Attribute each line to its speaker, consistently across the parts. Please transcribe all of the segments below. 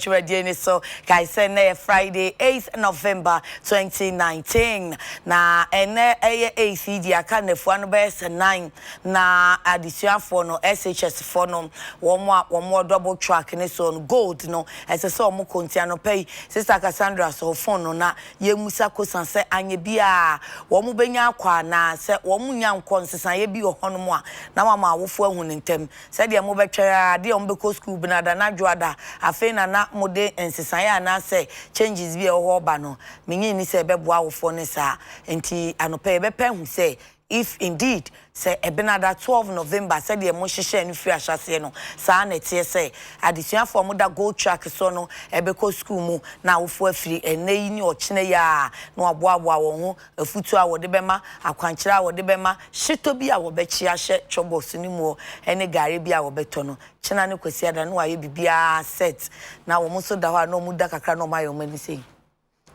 Speaker 1: Chwedieni so guys say Friday 8th November 2019 na ene ACD aka nefu anu be 9 na adisuafo no SHS for no wo double track ne so gold no ese so mo kontia no pay sister Cassandra so phone no na ye musa kosan se anye bia wo mo benya akwa na se wo mo nya nkon sesan ye bi ho no mo a na mama awofo ahu ne ntem se de mo betwa de om be ko school bi na da na dwoada afi na mode ensesan ya na se changes bi e ho ba no menyi ni se bebo awofo ne sa enti anope be pe hu se if indeed say ebenada 12 November said the mo hihye no fi ahase no sa na tie say adesua for mo da go track so no ebeko school mu na awofo afiri eneyi ni ochine ya no aboaboa wo ho afutu a wo de bema akwankyira a wo de bema hyeto bi a wo be chia hye chobos ni mu ene gare bi a wo beto no china ne kwasi ada no aye bibia set na wo mo so da ho no mu da kakra no mayo mani sei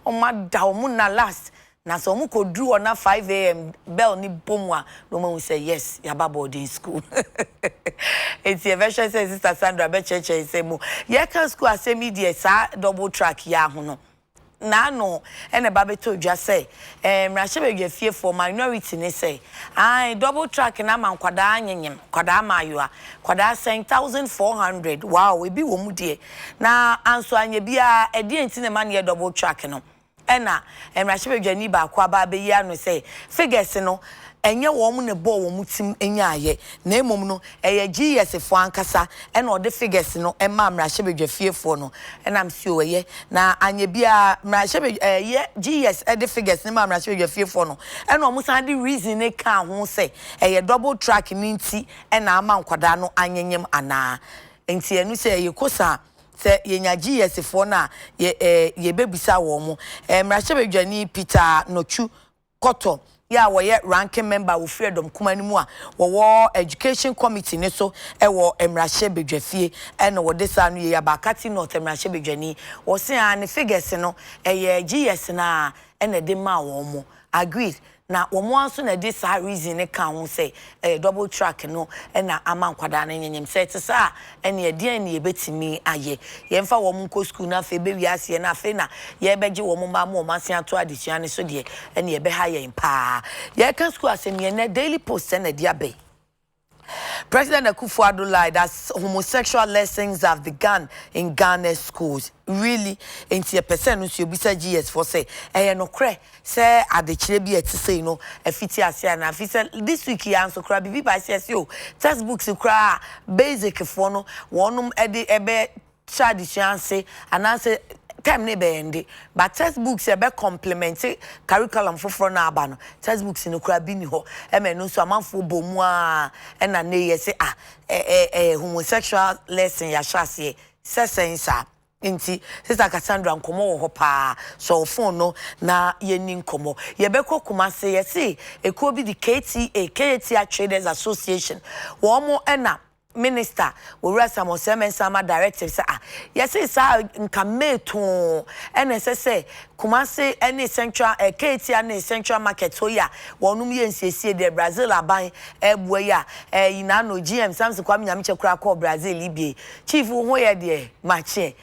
Speaker 1: o ma da o mu na last na so mu kodru ona 5 AM bell ni bomwa no man say yes yaba boarding school it's a version say sister Sandra be cheche say mu ye kan school asemi die sa double track ya ho no na no ene ba beto dwa say mrahye be fie for minority ne say ai double track na man kwada anyem kwada mayoa kwada 10400 wow we bi wo mu die na anso anye bia e die ntine man ye double track no ena emrahye bedwani ba kwa ba be ya no say figures no enye wo mu ne bo wo mutim enya aye na emom no eye GS fo ankasa ena ode figures no ema mrahye bedwafiefo no ena msi oye na anye bia mrahye ye GS ede figures ne ma mrahye bedwafiefo no ena omusan de reason ne ka ho say eye double track ni nti ena ama nkwada no anyenyem ana enti enu say ye kosa se yenya GS fo na ye bebisa wo mo mrahye bedwani Peter Nochu Koto ya wo ye ranking member wo freedom kumani mu a wo education committee ne so wo mrahye bedwafie ene wo de sa no ye abakati north mrahye bedwani wo se an figures no ye GS na ene de ma wo mo agreed na wo mo anso na de sa reason ne kan ho say double track no na ama nkwada na nyenyem say te sa ene ye de ene ye betimi aye ye mfa wo mo ko school na fe be wiase na fe na ye beje wo mo ma mo masen ato adesua ne so de ene ye be ha ye pa ye kan school asem ye na daily post na dia be President Akufo-Addo lied that homosexual lessons have begun in Ghana schools. Really, into a person who should be said GS for say, no cre, say Adekye bi eti say no, fiti asia na fi say this week ya so cry bi by say yo textbooks cry basic for no wonum ebe child chance and answer time ne be ende but textbooks e be complement curriculum for na aba no textbooks no kura bi ni ho e me no so amanfo bomu a e na ne ye say homosexual lesson ya hwase sesensa inti sister Cassandra nkomo wo ho pa so phone no na ye ni nkomo ye be kokuma say ye say eko bi di KTA Traders Association wo mo na Minister we some sama directive say yes say nka meto NSS Kumasi any central KT and central market so ya wonum ye nsiesie de Brazil aban ebwe ya ina no GM Samson kwam nyamche kura ko Brazil libye chief ho ye de mache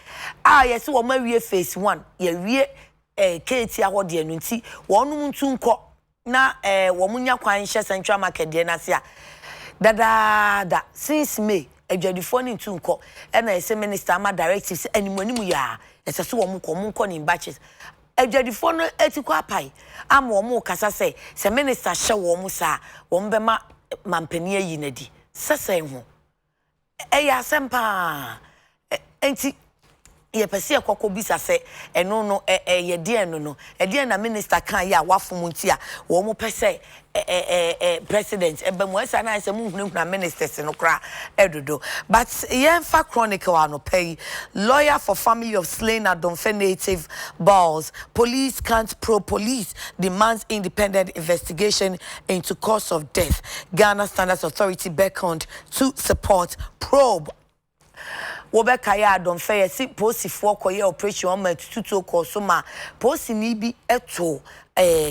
Speaker 1: yes wo ma wie phase 1 ye wie KT aho de no nti wonum ntu nko na wo munya kwan hye central market de na se da since May adwadifo ni ntunko na ese minister ama directives animanimu ya ese so wo nko ni batches adwadifo no etiko apai ama wo kasa se minister hye wo mu sa wo mbema mampani ayi nadi sese ho ya sempa enti ye pese ekoko bisa se eno no ye de eno no e de na minister kan ya wafom nti a wo mo pese president ebe mo esa na ese mu hunu na ministers no kra edodo but ye fa chronicle ano pay lawyer for family of slain Adomfe native balls police can't probe police demands independent investigation into cause of death Ghana Standards Authority beckoned to support probe Wobeka ya Adomfe ye si posi fo koye operation o ma tutu ko so ma posi ni bi eto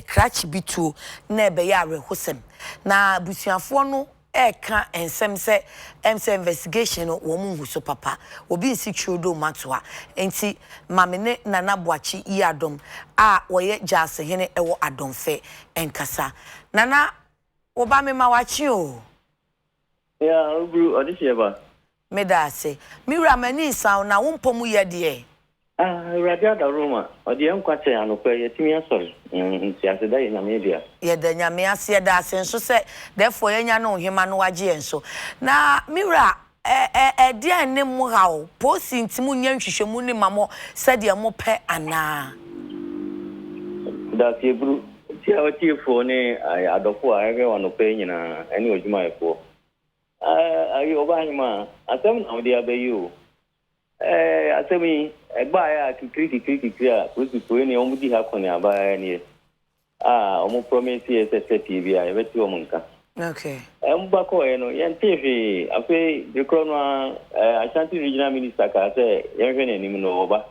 Speaker 1: cratch bitu na ebe ya rehosem na busuafo no eka ensem se investigation no wo mu so papa obi nsi chudo matoa enti mamene nana boachi yi adom a woye jase hene ewo adomfe enkasa nana oba me ma wachi o
Speaker 2: ya bru odise ba
Speaker 1: medase miwra mani sound na wo mpomu ye de
Speaker 2: radio da Roma odi enkwate anokwa yetimi asori nti aseda ye na media
Speaker 1: ye da nyame ase da ase nso se therefore yenya no hema no wage enso na miwra dia ne mu hawo posi ntimu nya nhwehwemu ne mamo sede mo pe ana
Speaker 2: da tie bru ti awati fo ne adofo a ege wanokwa nyina eni odwuma efo ayi oba hima asem na odi abayi asemi egba ya kikiri a prosiko ni omudi ha kone aba ni omo promise SST bia e beti omunka
Speaker 1: okay
Speaker 2: mba ko no yentefe afi dekrono Ashanti regional minister ka se yenhwe nanim no oba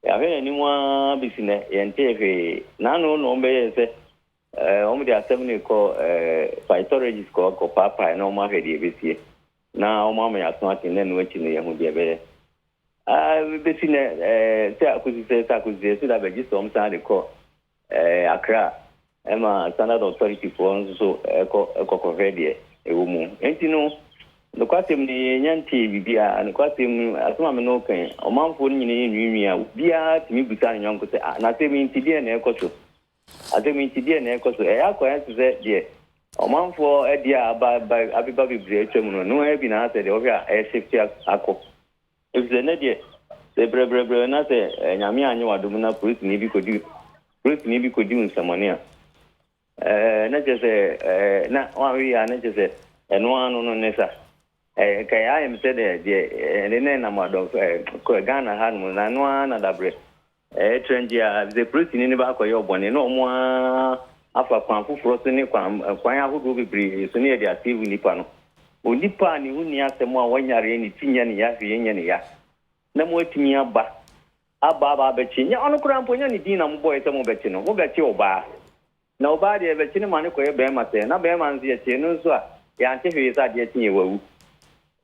Speaker 2: ya hwe nanim wa bisine yentefe nanu no mbe se omudi asemi ko phytologist ko papa na omo hwede besie na omo ma yaso atene no achi no yehu de be besine se akuzi da beji so msa de ko Accra ema standard authority for so eko convede ewumu enti no no kwatem ni nyanti bibia no kwatem asoma me no kan omanfo nyine nwiinwia bia timi busa nyanko se na se mi ntidie na ekoso atemi ntidie na ekoso akwa se de omanfo edia abiba bibire etwemu no ebi na ase de ohia shift akọ Ezene die se brebre na se nyame anyi wadom na police ni bi kodi nsamone a na je se na wanwi ya na je se eno anu no nesa kai am se de ne na madom ko Ghana ha no na no na dabre trendia the police ni ba ko yo bone no mo afa kwan fufuro so ni kwan ahodo bibiri so ne de active nipa no onipa ni huni asemo a wanyare ni tinya ni ya hwe nya ni ya na mo atimi aba bechi nya ono kura mponya ni din na mo boy mo bechi no mo bechi oba na oba de bechi ni mane ko ye be ma se na be ma nzi echi no so a ya ante hwe sa de tinye wawu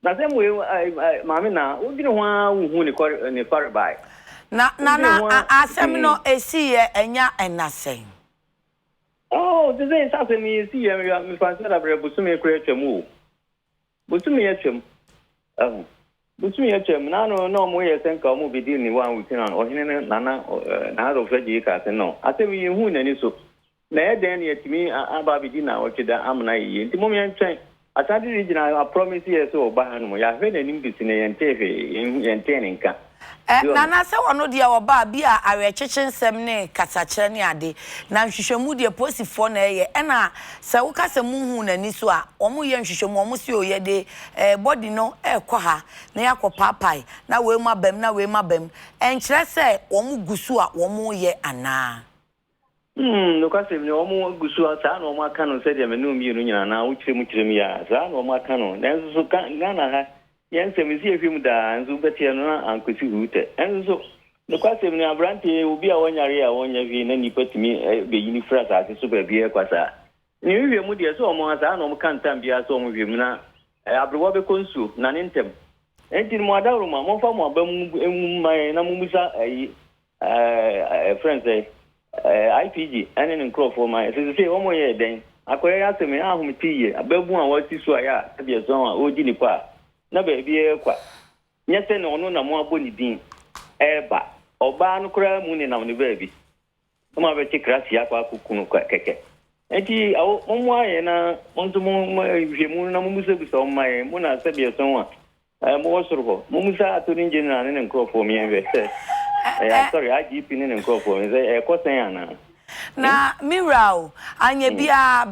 Speaker 2: na se mo maame na ugiri ho a hu ni far by
Speaker 1: na asem no esi ye enya enasen
Speaker 2: this is asem ni esi ye me fancy da bre busume kura twemu Butumi yetwem butumi yetwem na no mo yesenka mo bidi ni wan wutin an ohine nana na do faji ka se no asemi hu nani so na eden yetimi aba bidi na okida amna yi nti mo yentwen Ashanti regional I promise you so ba hanu ya hwe nani bisine yente nka
Speaker 1: nana se wono de oba bia awecheche nsem ne kasachire ne ade na nhwehwemu de posifo na eye na se wo kase muhu nani so a omo ye nhwehwemu omo se oye de body no ekọ ha na yakọ papai na we mabam enkyere se omo gusu a omo ye ana
Speaker 2: no kase ni omo gusu a sa na omo aka no se de menu mi no nyina na wo kirem ya sa na omo aka no na so Ghana ha Yansem si efim da nzu betie no ankosi hute enzo no kwasem ni abrante obi a wonyare a wonya vi na nipa timi be yini frasa ase so ba bie kwasa ni wiwe mu de so omo asa na omo kantam bia so omo wiem na abrewo be konsu na nentem enti mo adawro ma mo fa mo abam mai na mumusa friends IPG ene ni crofo mai so say omo ye den akoya yasem ahumtiye ababu a wati so aya bia so a oji nipa na baby ekwa nyese na ono na mo aboni din eba oba no kura mu ni na no baby ma be tikrasi akwa kukunu keke enti awo mo aye na onto mo hwemu na mo musebusa o mai mo na sabia so a mo wosoro ho mo musa atoni engineer ne nkrofo mi enwe se sorry IGP ne nkrofo ze ekosen ana
Speaker 1: na mirao anye bia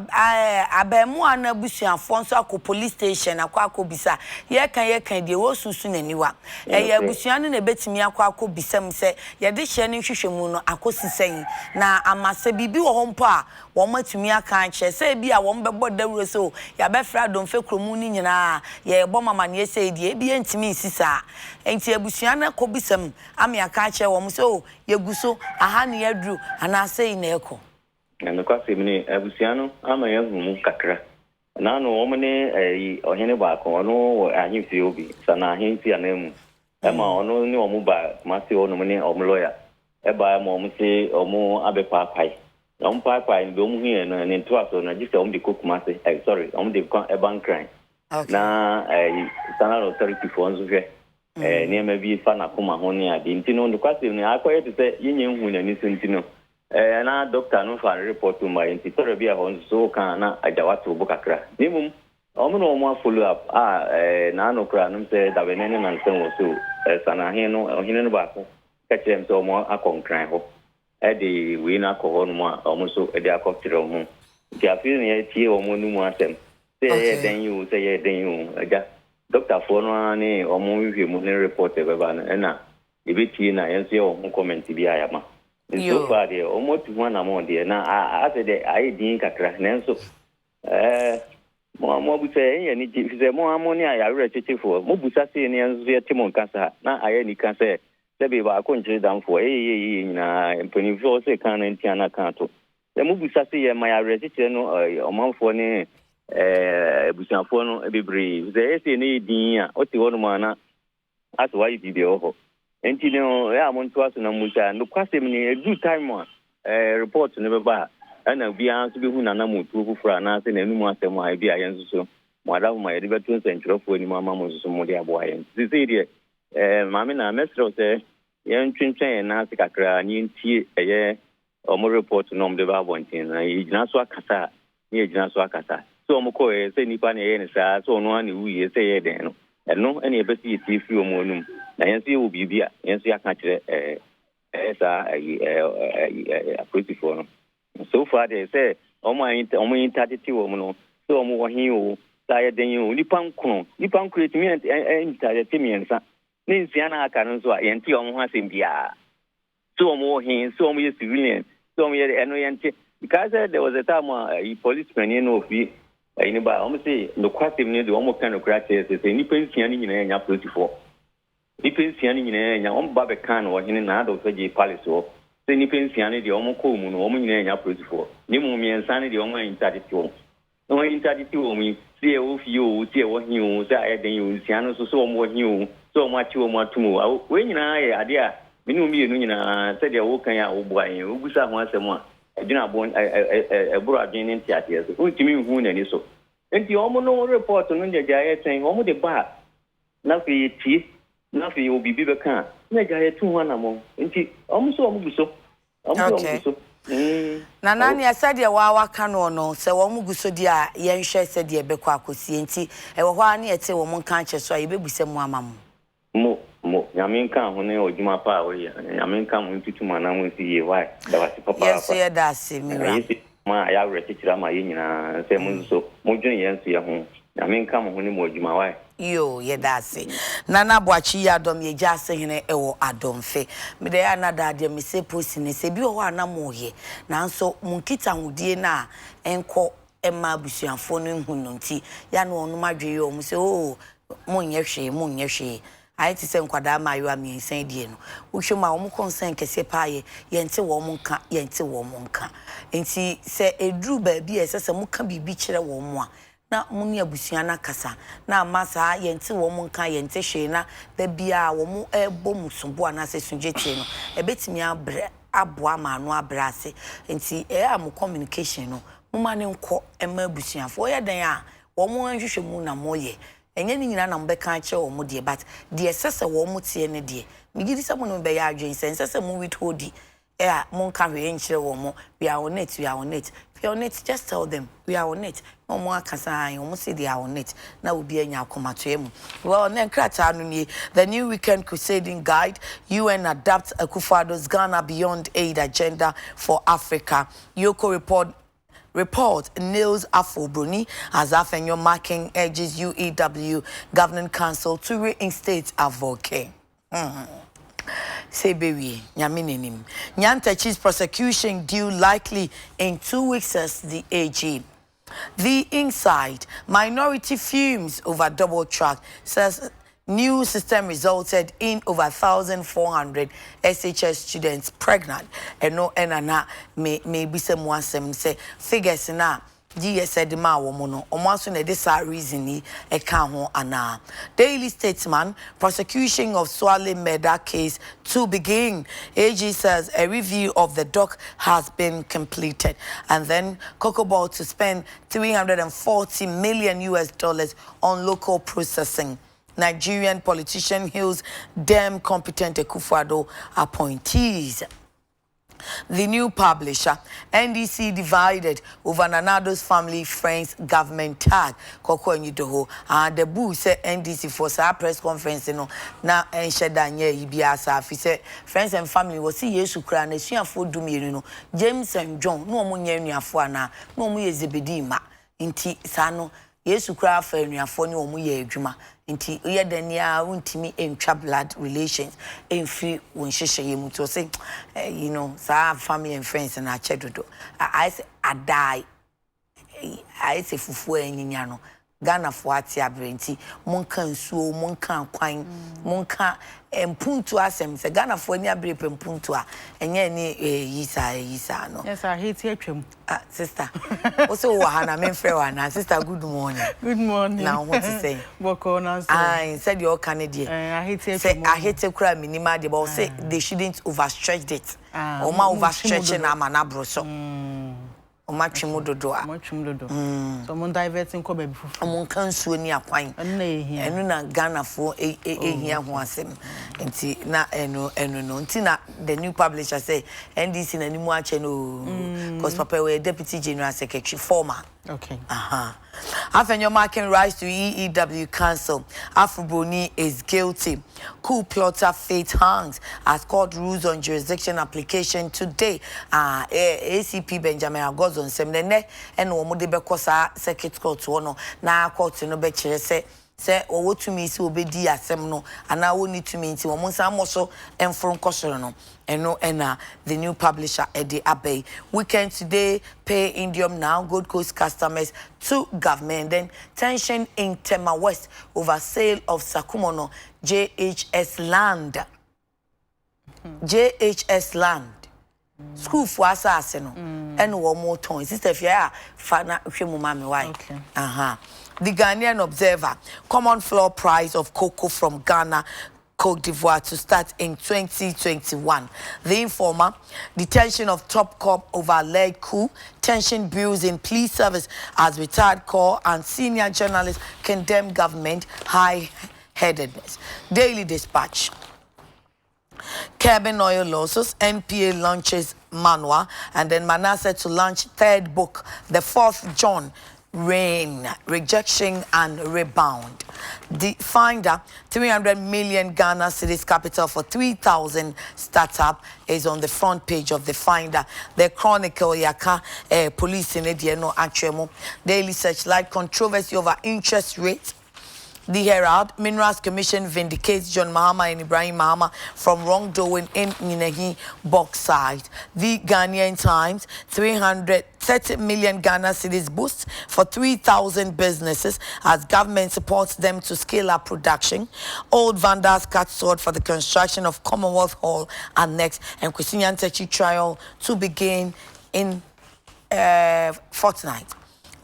Speaker 1: abemu ana busuafo nso akọ police station akọ bisa ye kan de wo susu naniwa ye abusuan ne betimi akọ bisam se ye de hye ne hwehwemu no akosisen na amase bibi wo hompo a wo matumi aka che se bia wo mbebo dawuro so ya be fra don fe kromu ni nyina ye bo mama ne se die bia ntimi sisa enti abusuan na kọ bisam ame aka che wo so ye guso aha ne yadru ana se eko
Speaker 2: na kwase mini abusiano ama ya humu kakra na no omne ohene ba ko no ahimfi obi sana ahimfi anemu e ma ono ni omu ba masi ono ne omu lawyer e ba ma omu se omu abepa pai na omu pai ndo omu hie no ne to aso na gise omu de kokuma se sorry omu de e bankran na sana authority for nso hwe ne ma bi fa na koma ho ne ade nti no ndo kwase ne akoye te se yenye hu na ni so nti no na doctor no fa report ma nti toro bi a ho nso kan na ajawato bu kakra nimum omo no mo follow up na no kra no se da benene na nsen wo so sana he no ba ko ka chem so mo akonkran ho de we na ko ho no mo omo so de akotire ho ti afi ne tie omo no mu asem se ye den you aja doctor for no ni omo wi mu ne report e ba na na e be tie na yenso ye omo comment bi ayama so far there almost one amount there na I said I din kakra nenso mo bu say ye ni say mo amoni aya re chichifo mo bu sa say ni enso ye timon kasa na aya ni kasa se be ba ko nchiri damfo nyina empanifo say kan na ntia na kan to se mo bu sa say ye ma ya re chichire no omanfo ni busanfo no bebre say say ni din a o ti wono ma na aso yi bi ho enti no ya mo nto aso na musa no kwasem ni do time one report ne be ba ana bia so be hu na na mo tu fufura na se na enu mo asem a bia yen so mo ada mo ye de beto nsentrofo ni mama mo so mo de abo ayen se de mama na mesro se yen twintwen na se kakra ni ntie eye o mo report no mo de ba bontin na yigina so akasa ni yigina so akasa so mo ko se nipa na ye ne sa so no ani wuye se ye den no eno ene ebesi iti fi omo num na yenso ye obibi a yenso ya ka kire sa approachfo no so far they say omo intaditi wo no so omo wo hin o sa ye den o nipa nkro etimi intaditi miensa ne nsia na aka no so a yenti omo ho asem bia so omo wo hin so omo ye civilian so omo ye eno yenti because there was a time policeman in ofi ni ba omo say no kwasem ni de omo kan no krate say nipa nsia ni nyina nya approachfo nipa nsia ni nyina nya omo ba be kan wo hin na do feji palace wo se nipa nsia ni de omo ko mu no omo nyina nya approachfo ni mu miensa ni de omo intaditi wo no intaditi wo mi se wo fi o se wo hin o se ayeden yo nsia no so omo hin o so omo achi omo atumu we nyina ye ade a minu mi enu nyina se de wo kan ya wo bo ayen wo busa ho asem a edina bon eburu adwen ni ntiate so untimi hu na ni so enti omo no report no nja ya ten omo de ba na fi ti na fi obibi be kan na ja ya tu ho na mo enti omo so omo guso omo so guso
Speaker 1: na nani asade wa ka no no se wo mu guso di a ye nhwe se de be kwa akosi enti e wo ho ani ete wo mu kan che so a ye be buse mu ama
Speaker 2: mo nyamin kan ho ne odjuma pa wo ye nyamin kan mo ntutu mana mo si ye why da wasi papa
Speaker 1: yes ye da se mira
Speaker 2: ma ya re tichira ma ye nyina se mo so mo dwen ye nso ye ho nyamin kan mo ne mo odjuma why
Speaker 1: yo ye da se nana boachi ya dom ye ja se hene e wo adomfe me de ya na da de me se posi ne se bi wo ana mo ye nanso munkita hudie na enko ema busuafo no hu no nti ya no onu madwe yo mo se monye hwe I ti se nkwada ma yo amiensan die no wohwema wo mo concern kese paaye yente wo mo nka yente wo mo nka enti se edru ba bi esese mo ka bibi kire wo mo a na mo ne abusua na kasa na amasa yente wo mo nka yente hwe na da bia wo mo ebo musumbo ana se sunjete no ebetimi abre aboa ma no abrase enti am communication no mo ma ne nko ema abusuafo ye den a wo mo nhwehwe mu na mo ye enye ni nyina na mbeka che wo mo de but de sese wo mo tie ne de migidi se mo no be ya adwen sese mo withhold mo nka hwe enchire wo mo we are on it just tell them we are on it mo akasa an mo say they are on it na obi anya akomato emu well na nkrata anu ni the new weekend crusading guide UN adapt Akufo-Addo's Ghana beyond aid agenda for Africa. Yoko report nails Afro-Bruni as Afenyo marking urges UEW Governing Council to reinstate Adekye. Say baby, nyaminenim. Nyantachi's prosecution due likely in 2 weeks as the AG. The Inside, minority fumes over double track, says new system resulted in over 1,400 SHS students pregnant. And no enana may be some say figures na GS said the ma woman almost in this reason e can ho ana. Daily Statesman, prosecution of Swale murder case to begin. AG says a review of the doc has been completed. And then Cocoball to spend $340 million on local processing. Nigerian politician hails them competent Akufo-Addo appointees. The new publisher, NDC divided over Nanado's family, friends, government tag. Koko Nyidoho. And the boo said NDC for sa press conference, na enshedanye ibiasa. He said friends and family was see Yesu kra na suafo dum James and John, no mo nya nuafo ana, no mo ye Zebedima. Inti sano Yesu kra fa nuafo ni omo ye adwuma. Inti oye dania untimi entwa blood relations emfiri wonhyehyɛ yemu to say sa family and friends na chedodo I say adai I say fufu enyinya no Ghana for ati abrenti monka nsuo monka kwan monka empuntu asem se Ghana for ni abre pempuntu a enye ni yisa no.
Speaker 3: Yes, I hate you atwam.
Speaker 1: Sister also wahana memfre wana sister good morning.
Speaker 3: Good morning.
Speaker 1: Now what to say? I said you Canadian.
Speaker 3: I hate you.
Speaker 1: Say I hate to cry minima de but say they shouldn't overstretch it. O ma overstretch na manabro so. Oma twimododo a.
Speaker 3: Oma twimododo. So mon diverting ko baby fufu.
Speaker 1: Mon kansuo ni akwan. Enu na Ghana fo ehia ho asem. Nti na enu no. Nti na the new publisher say NDC na ni mu ache no. Cause papa we deputy general secretary former.
Speaker 3: Okay.
Speaker 1: After your marking rise to EEW Council, Afroboni is guilty. Coup plotter fate hangs as court rules on jurisdiction application today. ACP Benjamin Agozon semne and womude bekosa circuit court wono na court no be chere say owo tumi si obedi asem no ana woni tumi nti wo monsa moso enfron kosoro no ena the new publisher Eddie Abbey. Weekend today pay Indium now Gold Coast customers to government. Then tension in Tema West over sale of Sakumono JHS land. JHS land. School for assassin and one more ton. Sister Fia fana mami why.
Speaker 3: Okay.
Speaker 1: The Ghanaian Observer, common floor price of cocoa from Ghana, Cote d'Ivoire to start in 2021. The Informer, detention of top cop over alleged coup, tension builds in police service as retired corps and senior journalists condemn government high-headedness. Daily Dispatch. Cabin oil losses, NPA launches manual, and then Manasseh to launch third book, the fourth John, Rain, Rejection and Rebound. The Finder, 300 million Ghana cedis capital for 3,000 startup is on the front page of the Finder. The Chronicle, Yaka, police in Ediano, Achemo. Daily Searchlight, controversy over interest rate. The Herald, Minerals Commission vindicates John Mahama and Ibrahim Mahama from wrongdoing in Ninehi bauxite. The Ghanaian Times, 330 million Ghana cedis boost for 3,000 businesses as government supports them to scale up production. Old Vandals cut sword for the construction of Commonwealth Hall Annex and Kwesi Nyantakyi trial to begin in fortnight.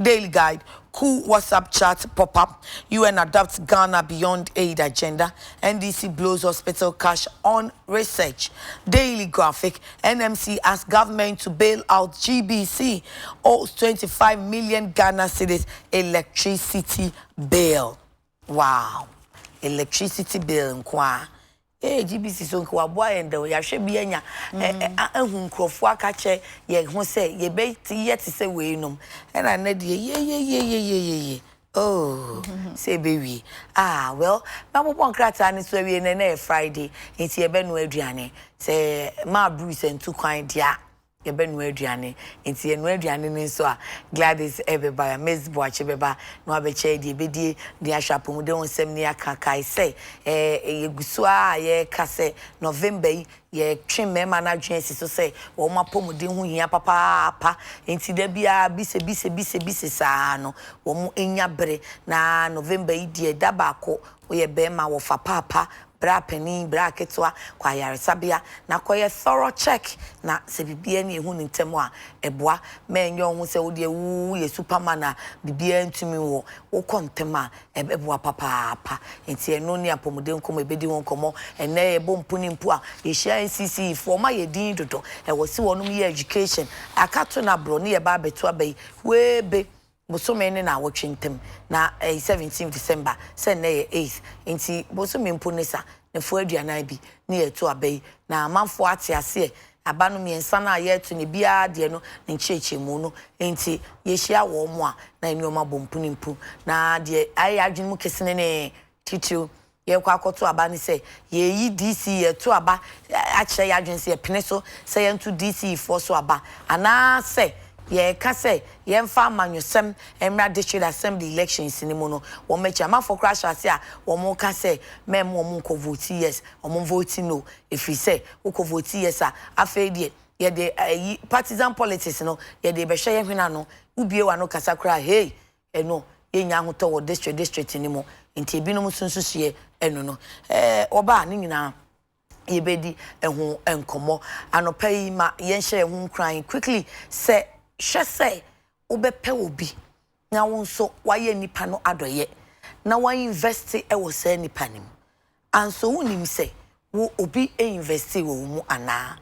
Speaker 1: Daily Guide, coup WhatsApp chat pop-up, UN adopts Ghana beyond aid agenda, NDC blows hospital cash on research. Daily Graphic, NMC asks government to bail out GBC, owes 25 million Ghana cedis electricity bill. Wow, electricity bill nkwa. GBC so kwa boy and the yahwe bianya ehun nkrofo akache ye ho se ye be ye te se we num and I need ye oh say baby well na mo bon krata ni so we na Friday nti ye be no aduane say ma Bruce and two kwan dia ye be no aduane nti ye no aduane ni so a Gladys ebeba Miss Boache beba no abeche die bedie di ahwapo mu de wonsem ni akakai say ye guso a ye kase November ye twemme na dwensi so say wo mapom de hu hia papa nti da bia bise saa no wo mu enya bere na November yi die da ba ko wo ye be ma wo fa papa bra pani bra ketwa kwa yaresabia na koye thorough check na se bibia ne ehu ne ntemo a eboa menyo hu se wo de wu ye superman na bibia ntumi wo kontema eboa papa enti eno ne apomode nkomo ebedi won komo ene ebo mpuni mpu a ye hia NCC for ma ye din dodo e wo si wonum ye education akato na bro ne ye ba beto abai webe bosome ne na wotwentem na 17 December se na ye 8th enti bosome mpu ne sa ne fo aduana bi ne ye to abai na manfo ate ase abanu miensa na ye to ne bia de no ne nchechemu no enti ye hia wo mo a na enyoma bompu ne mpu na de ayi adwene mu kesene ne titu ye kwa akoto aba ni se ye yi DC ye to aba a kire ya adwene se ye pene so se ye ntu DC for so aba ana se ye ka se ye mfa amanyosem emra district assembly elections ni mu no wo mecha ma for crash ase a wo mo ka se mem wo mo ko vote yes wo mo vote no if we say wo ko vote yes a afa die ye de partisan politics no ye de be hwe ye hwena no ubie wa no kasa kra hey eno ye nya hoto wo district ni mu nti ebinom sunsusuye eno no oba ni nyina yebedi ehu enkomo anopa yi ma yenhye ehu kran quickly se hwese obepe obi na wonso waye nipa no adoye na wan invest e wo se nipa nim anso wonim se wo obi invest wo mu ana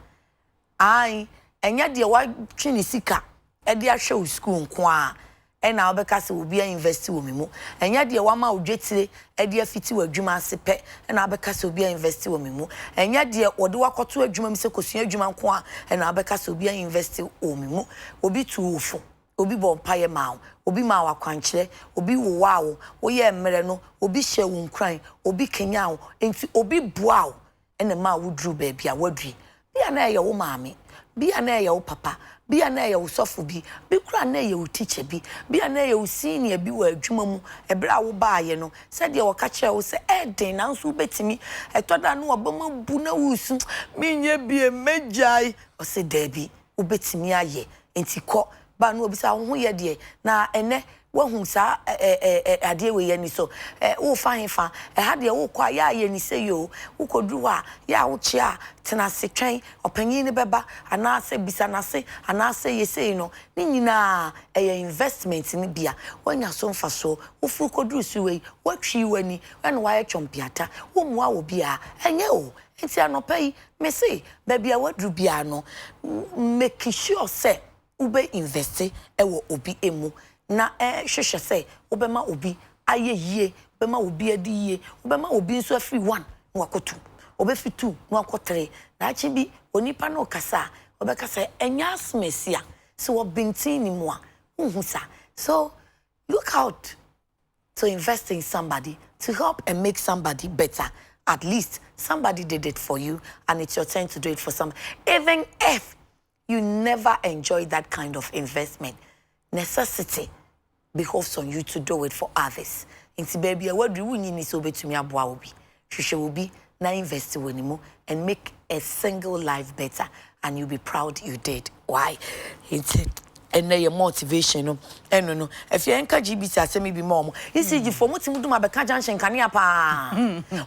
Speaker 1: ai enya de wa twini sika e de ahwe wo school nko a ena obeka se obi invest wo memu enya de wa ma odwetire e de afiti wo adwuma ase pe ena obeka se obi invest wo memu enya de wode wakoto adwuma mi se kosua adwuma nko a ena obeka se obi invest wo memu obi tuufo obi bompaye mawo obi ma wakwankyere obi wo wawo wo ye mmere no obi hye wo nkran obi kenya wo enti obi boa wo ena ma wo dru ba bia wadui bia na ye wo maame bia na ye wo papa bia na ye wo sofo bi kura na ye wo teacher bi bia na ye wo senior bi wo adwuma mu ebra wo baaye no se de wo ka kire wo se eden na nso betimi etoda no obama bu na wusu menye bie mejai o se da bi wo betimi aye enti ko ba no obi sa ho ye de na ene wahu sa ade we ye ni so wo fa hefa ha de wo kwa ya ye ni se yo wo kodru a ya wo chia tena se twen opanyin ne beba ana se bisa na se ana se ye se no ni nyina investment ni bia wanya so mfa so wo fu kodru si we watwi wani wana wa ye chompiata wo mu a wo bia enye o enti anopai me se ba bia wadru bia no make sure se ube invest wo obi emu na hwehwe se obema obi aye yie obema obi adi yie obema obi nso afi 1 na wakotu obefi 2 na wakotre na achi bi onipa no kasa obekasa enya asmesia so obintin ni mu a unhusa so look out to invest in somebody to help and make somebody better. At least somebody did it for you and it's your turn to do it for some. Even if you never enjoy that kind of investment, necessity behoves on you to do it for others. Inti baby, what do you need to be to me aboa obi? She will be na invest anymore and make a single life better, and you'll be proud you did. Why? It's it. And your motivation, no, no. If you encourage GBC, I say maybe more. You see, you for what you do, my back junction can ya pa.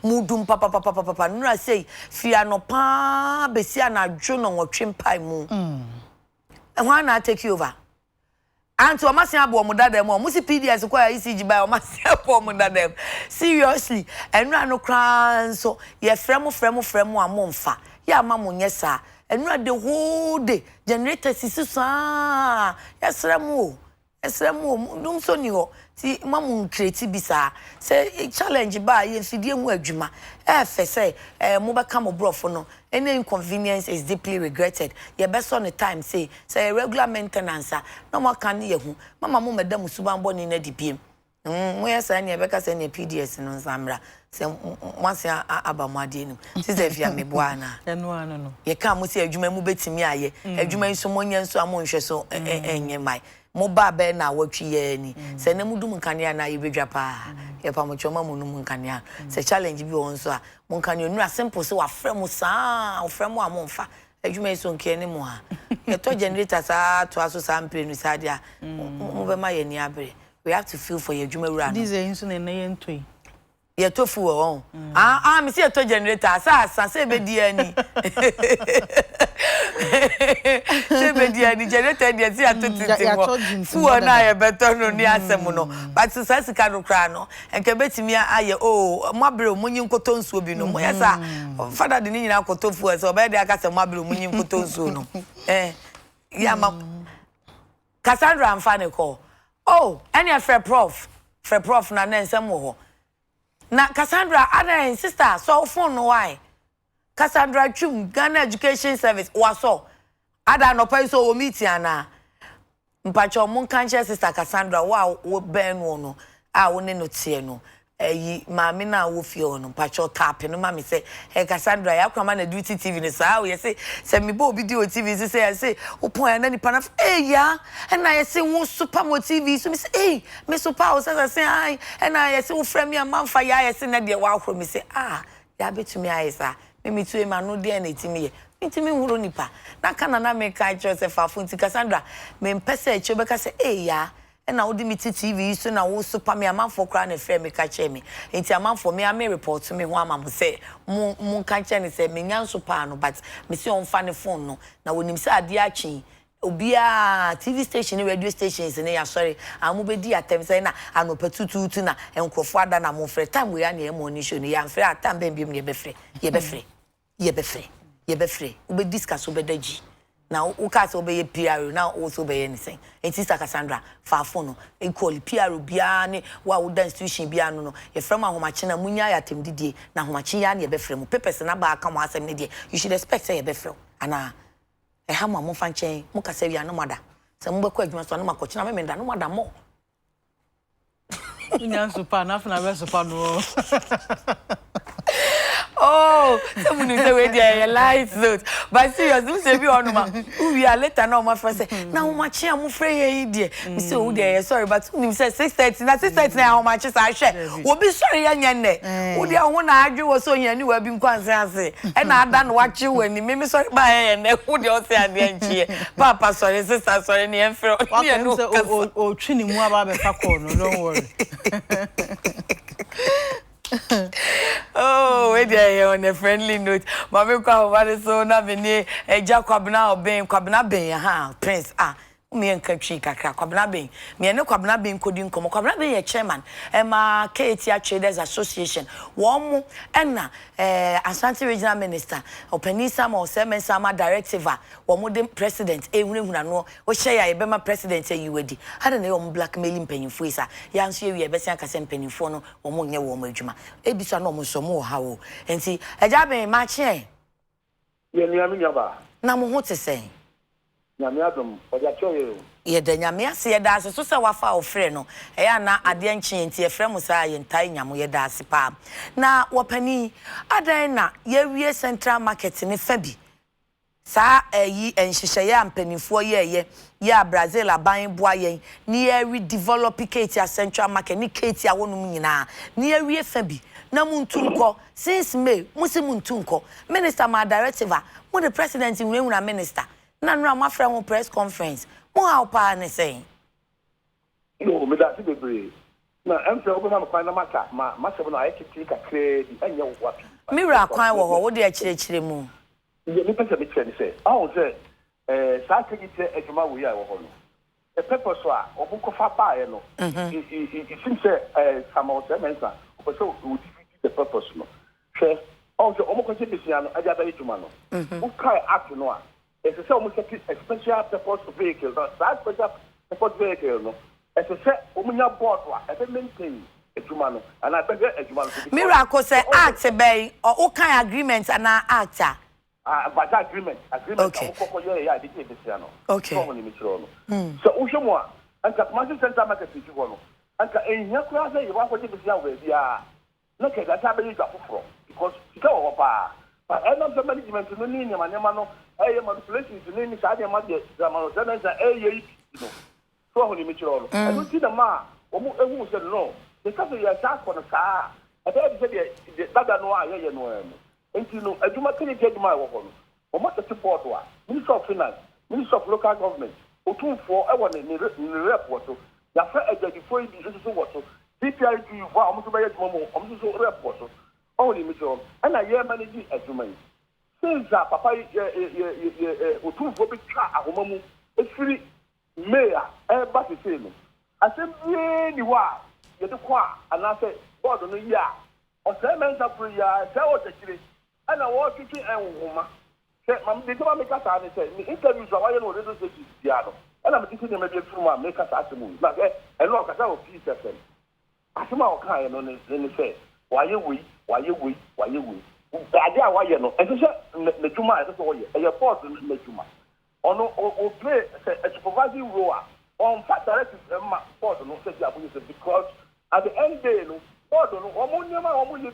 Speaker 1: Mudum papa. No, I say, fear no pa, besia na jono or trim pie moon. And why not take you over? And to a massive mudadem or Musi PDS acquire ECG by a massive mudadem. Seriously, and run no crans so ye fremo a monfa. Ya mamun, yes, sir. And run the whole day. Generator sisusa. Yes, Ramu. Yes, Ramu. Don't so new. See, Mamun creative bisa. Say, challenge by yes, idiom wejuma. Say, Moba come abroad for no. Any inconvenience is deeply regretted. Your best on the time say regular maintenance. No more can you. Mama Madam Suban born in a DPM. Where say any because any PDS in Zamra. Say once Abamadi. Sister Fiame Buana. And no. You can't see a Juma Mubeti me. A Juma is someone so among so and my. Moba bena watchi ye se na mudu munkania na yebedwapa ye pa mochoma munu munkania se challenge bi won so a munkania nura simple se wa fremu sa o fremu amonfa adwuma so nke ne mo ha ye to generator sa to aso sa mpre nu sa dia mo be ma ye ni abere we have to feel for your adwuma wura no
Speaker 3: this is insu na ye ntoi
Speaker 1: ye tofu o me see to generator asa say be di ani say be di ani generator dey see atotiti wo fuo na ye beto no ni asem no but so sika no kra no enke betimi aye o mabre omunyi nkoto nsuo bi no mo yesa father de ni nyina akoto fuo so be dey aka se mabre omunyi nkoto nsuo no ya ma Cassandra amfane ko oh any free prof na nsem wo na Cassandra other sister so phone why Cassandra Chum Ghana Education Service waso ada no pay so meeting ana mpacho mon kanche sister Cassandra wa wo ben wo no a wo ne no tie no maami na wo fie no mpacho tap no mami say hey Cassandra ya kwama na duty TV ni sa wo say me bo video TV say wo pon na nipa na ya na ye say wo super mo TV so me say me super o say ai na ye say wo frame ya manfa ya say na de wa ahoro me say ya betumi ayesa me tu e ma no de na etimi ye ntimi huro nipa na kana na me ka Joseph afunti Cassandra me mpese e chobeka say ya na wo di mi TV so na wo super me amanfo kra na frame me ka che me enti amanfo me am report me ho amam say mun ka che ne say me nyan super no but me see on fa ne phone no na wonim say ade achi obia TV station radio stations ne ya sorry amu be di atem say na anopetutu na enkrofo ada na mo frɛ time we ya na e mo ni show ne ya frɛ atam ben biem ne ye be frɛ we discuss obedagi now uka so be PR now also be anything and sister Cassandra fa phone e call PR bia ne wa wo institution bia no ye frem ahomache na munya ya temdidie na ahomache ya na ye be frem papers na ba aka mo asem ne die you should expect say ye be frem ana e ha mo fa nchen mo ka se wi anu mada se mo be kwa adwuma so na makoche na me da no mada mo
Speaker 3: Nyan super na fa na be super no
Speaker 1: oh, someone say we dey light note. But serious, you say be on ma. We are later now my friend say, "Na how much am free here dey?" Me say, "Oh dey, sorry, but you say 6:30. Na 6:30 na how much say share. We be sorry yan ne. We dey won na adwe wo so yan ni we bi nkwanse ase. E na ada no wache wani. Me sorry ba yan ne. We dey o say ade nchie. Papa sorry, sister sorry ni enfro.
Speaker 3: Ni no say o twi ni mu aba be fa call no, don't worry.
Speaker 1: Oh, we dey on a friendly note. Mama kwa over so na beni eja kwabena oben kwabena ben ha prince me enka twi kakra kwabena ben me ne kwabena ben kodi nkomo kwabena ben ye chairman ma Ketia Traders Association wo mu na Ashanti Regional Minister Openisa mo semen sama directive wo mu de president ehunehuna no wo hye ya ye bema president ayiwadi hada na ye wo blackmailing mpanyimfo isa ya nso ye wi ebesi akase mpanyimfo no wo mu nye wo mu adwuma ebisa no mo so mo ha wo enti eja ben ma che
Speaker 4: ye ni ami nyaba
Speaker 1: na mo ho te sen
Speaker 4: nyame adom oja choye
Speaker 1: ye da nyame ase ye da ase so se wafa ofre no ya na ade nche enti ye frɛ mo sa ye ntai nyamo ye da ase pa na wopani adan na ye wie central market ne fa bi sa yi enhyehyɛ ya mpanifo ye Brazil aban boa yen ni ye redevelop Ketia central market ni Ketia wonum nyina ni ye wie fa bi na muntunko since May musimuntunko minister ma directive mo the president nwuna minister na nra ma frɛ ho press conference mo how pa ne say
Speaker 4: no me da ti bebre na em se obo na kwan na maka ma se no ayekiti kakre di enye wo wapi
Speaker 1: mira kwan wo ho wo de akirechire mu
Speaker 4: ye mi pese me kire ni say ahun say sa kegite adwuma wo ya wo ho no e purpose a obo ko fa ba ye no it seems say some of them answer so we defeat the purpose no say also omo ko se bisia no aja ba adwuma no wo kai act no a it's a special purpose vehicle. That special purpose vehicle, no. It's a umunya board wa. Ebe maintain ejumano. And I beg ejumano.
Speaker 1: Miracle say act bay or what kind agreement and actor.
Speaker 4: But agreement.
Speaker 1: Okay. Okay.
Speaker 4: So ushomwa. Anka Master Center market is one. Anka enya kura say you want to be here we dia. No ke that be you for because you go over. But end of the management no ni nyama no manipulation to name sa de ma de zaman so na you know so ho ni mi chiro no I don't see the ma o mu ehu se no the case you are for no sa I tell you the dada no a ye no em enti no aduma kini je aduma wo ho no o ma tete board wa Minister of Finance Minister of Local Government otunfo e wo ni report ya fa ejadifo yi bi so wo so CPRG for almost by Momo, almost so report. Only Mitchell, and I hear managing as you may. Since Papa, two for big car, a woman, it's free mayor, and but the same. I said, really, wow, you're the qua, and I said, God, on the year, or 7 months of prayer, tell the city, and I walk you and woman. They don't make us answer. Interviews are why you know this is piano. And I'm thinking maybe through my make us ask the moon. Like a lot of people say, I see my kind on the say, why you we? The idea why you know, and so the Juma is all you, and your port in the Juma. Or play a supervisory role on fact directive port no say because at the end day, no, port no, Omunia, Omunia,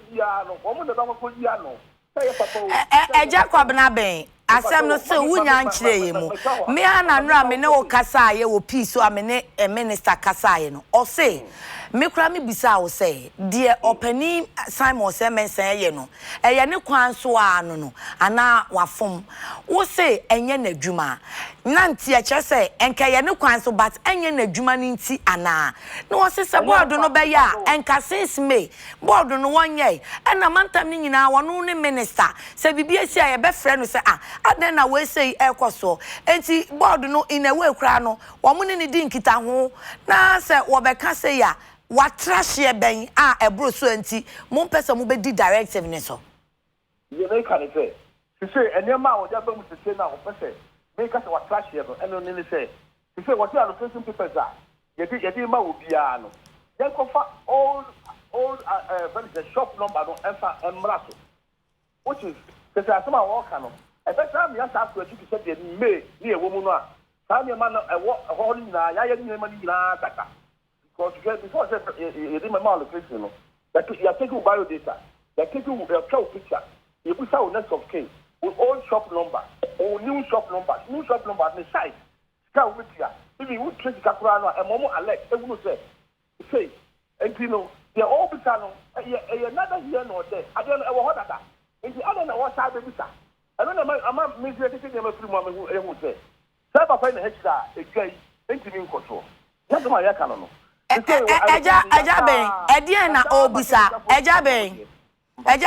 Speaker 1: Jacob na ben asem no se wunya nkyere mu me ananra me ne wo kasa ye wo peace so amene minister kasa ye no o se me kura me bisa wo se de opani Simon Semensen ye no eye ne kwan so ano no ana wafom wo se enye nadwuma na ntia kye se enka ye ne kwan so but enye nadwuma ni nti ana no wo se board no be ya enka since May board no wonye na mantam ni nyina wono ne minister se bibia si aye be frɛ no se aden na we say ekoso enti board no in a way kra no wo mo ne di nkita ho na se wo be ka se ya watrashie ben ebro so enti mo pese mo be di directive ne so
Speaker 4: you know can say enema wo ja be mo se na wo pese make us watrashie no eno ne say what you are facing people that yedi ma wo bia no then kofa all the shop number no emfa emraso which is say asema wo ka no e be time ya sa to ati say de May ni ewo mu no a sa ne ma no ewo ho ni na ya ni ma ni na kaka because before say you dey my location no that you are taking bio data that taking your picture you put out next of kin with old shop number or new shop number on the site can with ya if you would trace kakura no e momo alert e would say and you know they all be no another here no there I don't know what that and the other what side be sa I don't know am me taking them free mo me who say say papa na hekira e gai entimi nkoto that's my ya no
Speaker 1: Eja ben edien na obisa eja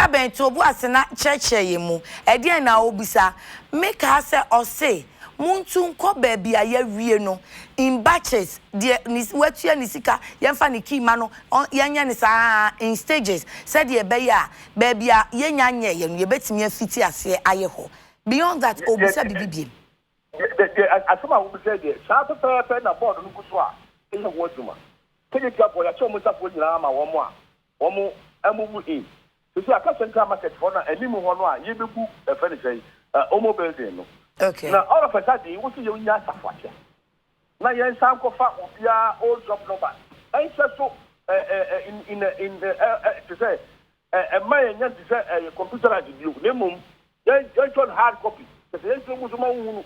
Speaker 1: ben to bu asena cheche yemu edien na obisa make her say or say muntu nko ba bia ya wie no in batches de wetua ni sika yemfa ni kima no yenya ni sa in stages said ye be ya ba bia yenya nye ye no ye betimi afiti ase aye ho beyond that obisa bibibiem
Speaker 4: asoma wo say de sa to na board no kuso a e ye wo duma kege kwa ya chomo sapo nyina ma womo amubu in so aka central market for na animu ho no a ye bebu e fe ne sei omo building no
Speaker 1: okay
Speaker 4: na all of a sudden wo see you nya safoache na yen san ko fa obia old shop number and so in to say my nya to say computerized view nemum yen turn hard copy so yen so mo so ma wu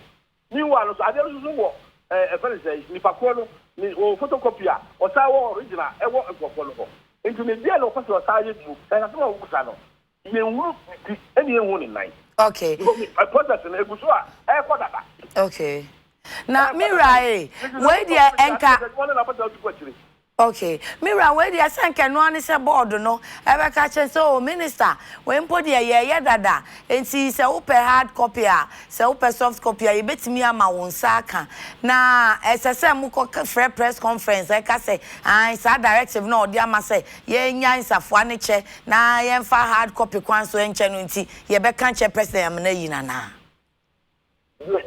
Speaker 4: ni wa no so ade so wo e fe ne sei ni pakwo no ni o photocopy o sa wo original e wo nkofo no into me dia no kwase o sa ye du e na so wo kusa no ye nwuru eni ehu ni nine
Speaker 1: okay
Speaker 4: I process na eguso a e ko dada
Speaker 1: okay na Mirai where dia enka okay Mira where dia sanke no ani se board no e be ka che so minister we mpo dia ye dada enti se wo hard copy a se wo soft copy a ye betimi ama won saka na esese mu ko free press conference e ka se an sa directive no odi ama se ye nya nsafo ane che na ye mfa hard copy kwan so enche no enti ye be kan che president am na yi na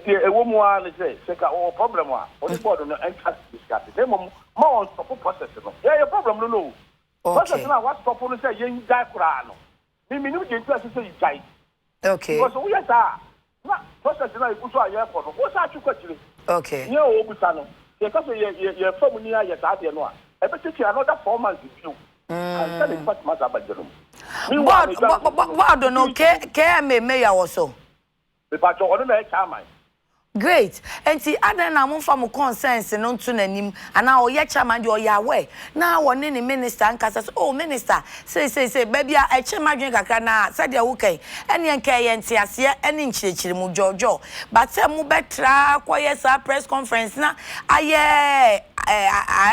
Speaker 4: e wo mu a ne se ka o problem a o di board no enka discuss e mo on stop process no yeah problem no process na what stop no say yen die kura no me no dey tell say you die
Speaker 1: okay
Speaker 4: because we are sa na process na ikuso aye for no wo sa chukwa chire
Speaker 1: okay
Speaker 4: ye o busa no ye ka say ye form ni aye sa de no a e be take another 4 months review and tell the department about the room
Speaker 1: board no ke me ya wo so
Speaker 4: be pa jo ono na e chairman
Speaker 1: Great. Enti adan na momfa mo consensus no nto nanim ana oye chairman de oye awe na wone ne minister nkasa so oh minister say baby a chairman dwen kakra na said ya wukai ene enka ye ntiase ene nchirechire mu jojo but mu betra koye sa press conference na aye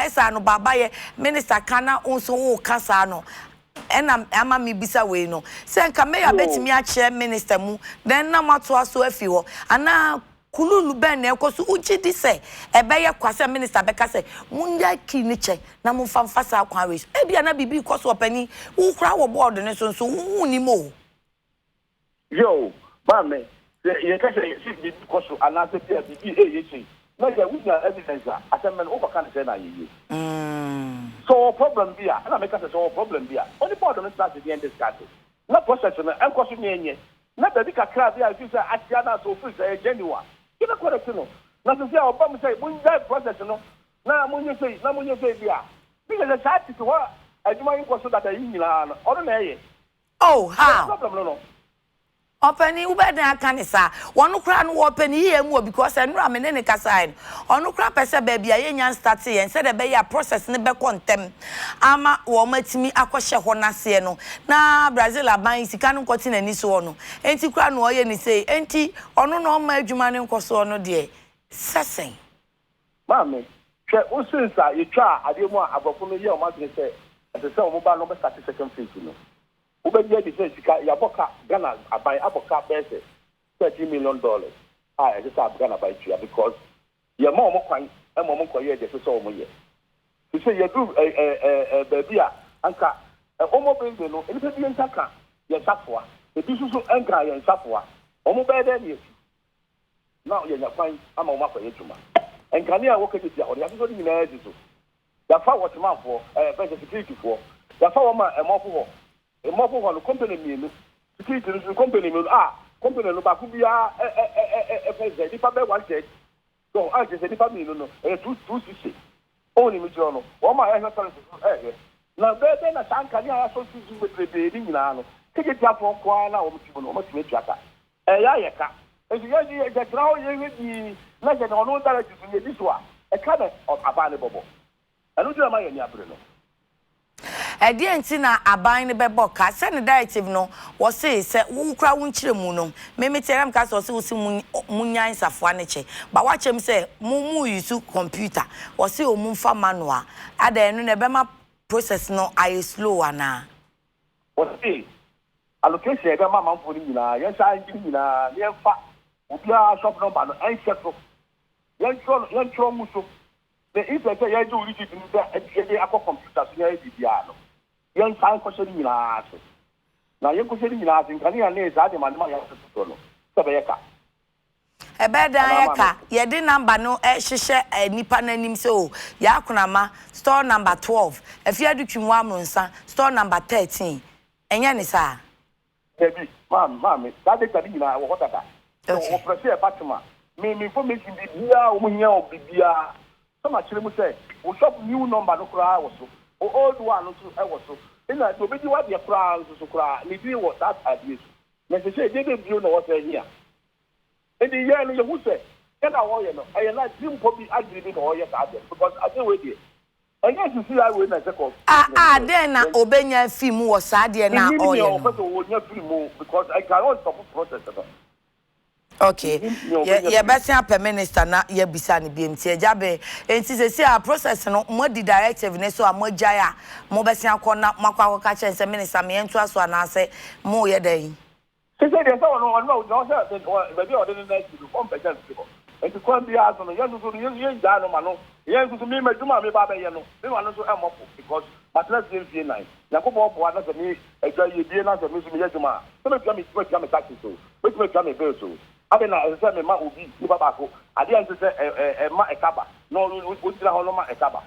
Speaker 1: esa no baba ye minister kana onso wo kasa no ena ama mi bisa we no se nka me ya betimi a chair minister mu then na mato aso afi ho ana kululu ben na ekoso uji di se ebeye kwase minister beka se munya kiniche na mumfa sa akwa we e bia na bibi koso opani wo kura wo board ne so wuni mo
Speaker 4: yo mame ye ka se bibi koso ana se bia bibi ye na ya wuna evidence asemmen wo ka se na ye so problem bia na make say so problem bia only board no start the end discuss na process no enkoso ne enye na baby kakra bia fi say atia na so fi say genuine kina correct no na so say obam say munja process no na munye say bia because the chat to what aduma yin koso that yi nyina no ono na eye
Speaker 1: oh how
Speaker 4: problem no
Speaker 1: openi ubeda kanisa wonu kra no openi ye mu because enura me ne kasa onu kra pese ba bia ye nyan start ye nse de be ya process ne be kontem ama wo matimi akohye ho nase no na Brazil aban sika no nkoti na ni so no enti kra no ye ni sei enti onu no ma adwuma ne nkoso no de sesen
Speaker 4: mame hwe usinsa ye twa ade mu abofo no ye o ma se se o mo ba no be start second phase no ubejia di say sika ya boka Ghana abai aboka bese $30 million I just have Ghana by you because your mom kwan e mom ko ye de so mo ye to say you do baby a anka omo bende no eni pe bi ntaka ye safoa e bi so enka ye safoa omo be de ni now ye nya kwan ama omo akwa ye tuma enka ni a wo ke ti a ori aso ni na edi so ya fa what man for best security for ya fa wo ma e mo fo e mo fo no company mi security no company mi company no ba ku bia FZ di pa be 1 so I just di pa mi no 260 only mi jono o ma e na tele na be na sanka ni aya so su be ni nyina no keke ti afọ kwa na o mi no o ma ti aka ya ye ka e ye je trawo ye di na je no no dara ti ni di so a e ka be aba ne bobo anu di ma ye ni abre no
Speaker 1: enti na aban ne bebo ka se ne directive no wo se wo kra wo nkyire mu no me tiram ka so se wo se munyan safo ne che ba wa chem se mu use computer wo se o mu fa manual ada enu ne be ma process no I slow ana
Speaker 4: wo se allocation be ma manfo ni nyina ye sa ngi nyina ye fa obi a shop number no en check ye tro mu so the if ye do reach it ni the akọ computer so ye di bia no yan san ko seri nyina so na ye ko seri nyina so kan ya ne za de man ma ya so no se be yeka
Speaker 1: e be dan yeka ye di number no hihye nipa nanim se o ya akonama store number 12 afia dutwum amronsa store number 13 enya ne sa
Speaker 4: baby mam that de tadi nyina wo hotata o pressure batma me information bi bia o munya o bibia so ma kire mu say wo shop new number no kura wo so o old one no so e wo so ina to be di wa de kura so kura ni bi wo that address na se say dey bio no wo say here e di ye no ye hu say e na wo ye no e na dream ko bi agree bi no wo ye ka address because I say we dey and yes see I we na say ko
Speaker 1: then na obenya film wo sa de na o ye no
Speaker 4: because I cannot stop process that.
Speaker 1: Okay. Ye best per minister na ye bisa ni BMT ejabe enti se a process no mo di directive ne so amogya ya mo best akona makwa ka che minister me entu aso na se mo ye dan
Speaker 4: se dey so no say baby o dey next to 1% people enti kwa bia so no ye so ye ja no ma no ye so me maduma me ba ba ye no me wa no so emofo because matlas dey fie nine yakobo bo na so me eja ye die na so me so me ye juma so me twa me taxi so me twa me bill so abena se me ma obi ni baba ko ade an se ma ekaba no wo tira ho no ma ekaba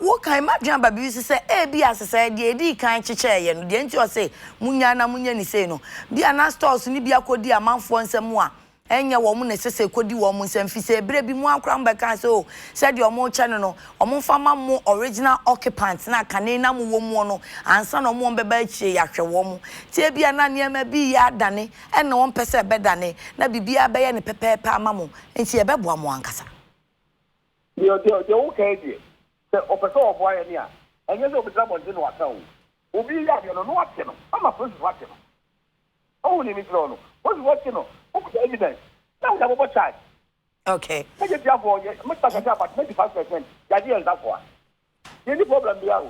Speaker 1: wo kan ma dwan ba bi se e bi asese de edi kan cheche ye no de nti o se munya na munya ni se no bia na stores ni bia kodi amanfo nsem a enya wo mu ne sese kodi wo mu nsem fi se bre bi mu akra mbeka se o said your mo channel no omo fama mo original occupants na kane na mu wo mu no ansa no mo beba chie ya hwe wo mu tie bia na niam bi ya dane ena won pese be dane na bibia be ye ne pepepe amamo enti e be boa mo ankasa
Speaker 4: yo okay die se opese obo aye ni a enye se obisa mo no aka o obi ya de no no ate no ama police wate no o ni mi tro no what wate no evidence. Now we have over charge.
Speaker 1: Okay.
Speaker 4: Make it for you. Make it about 25%. That's that for. Any problem there?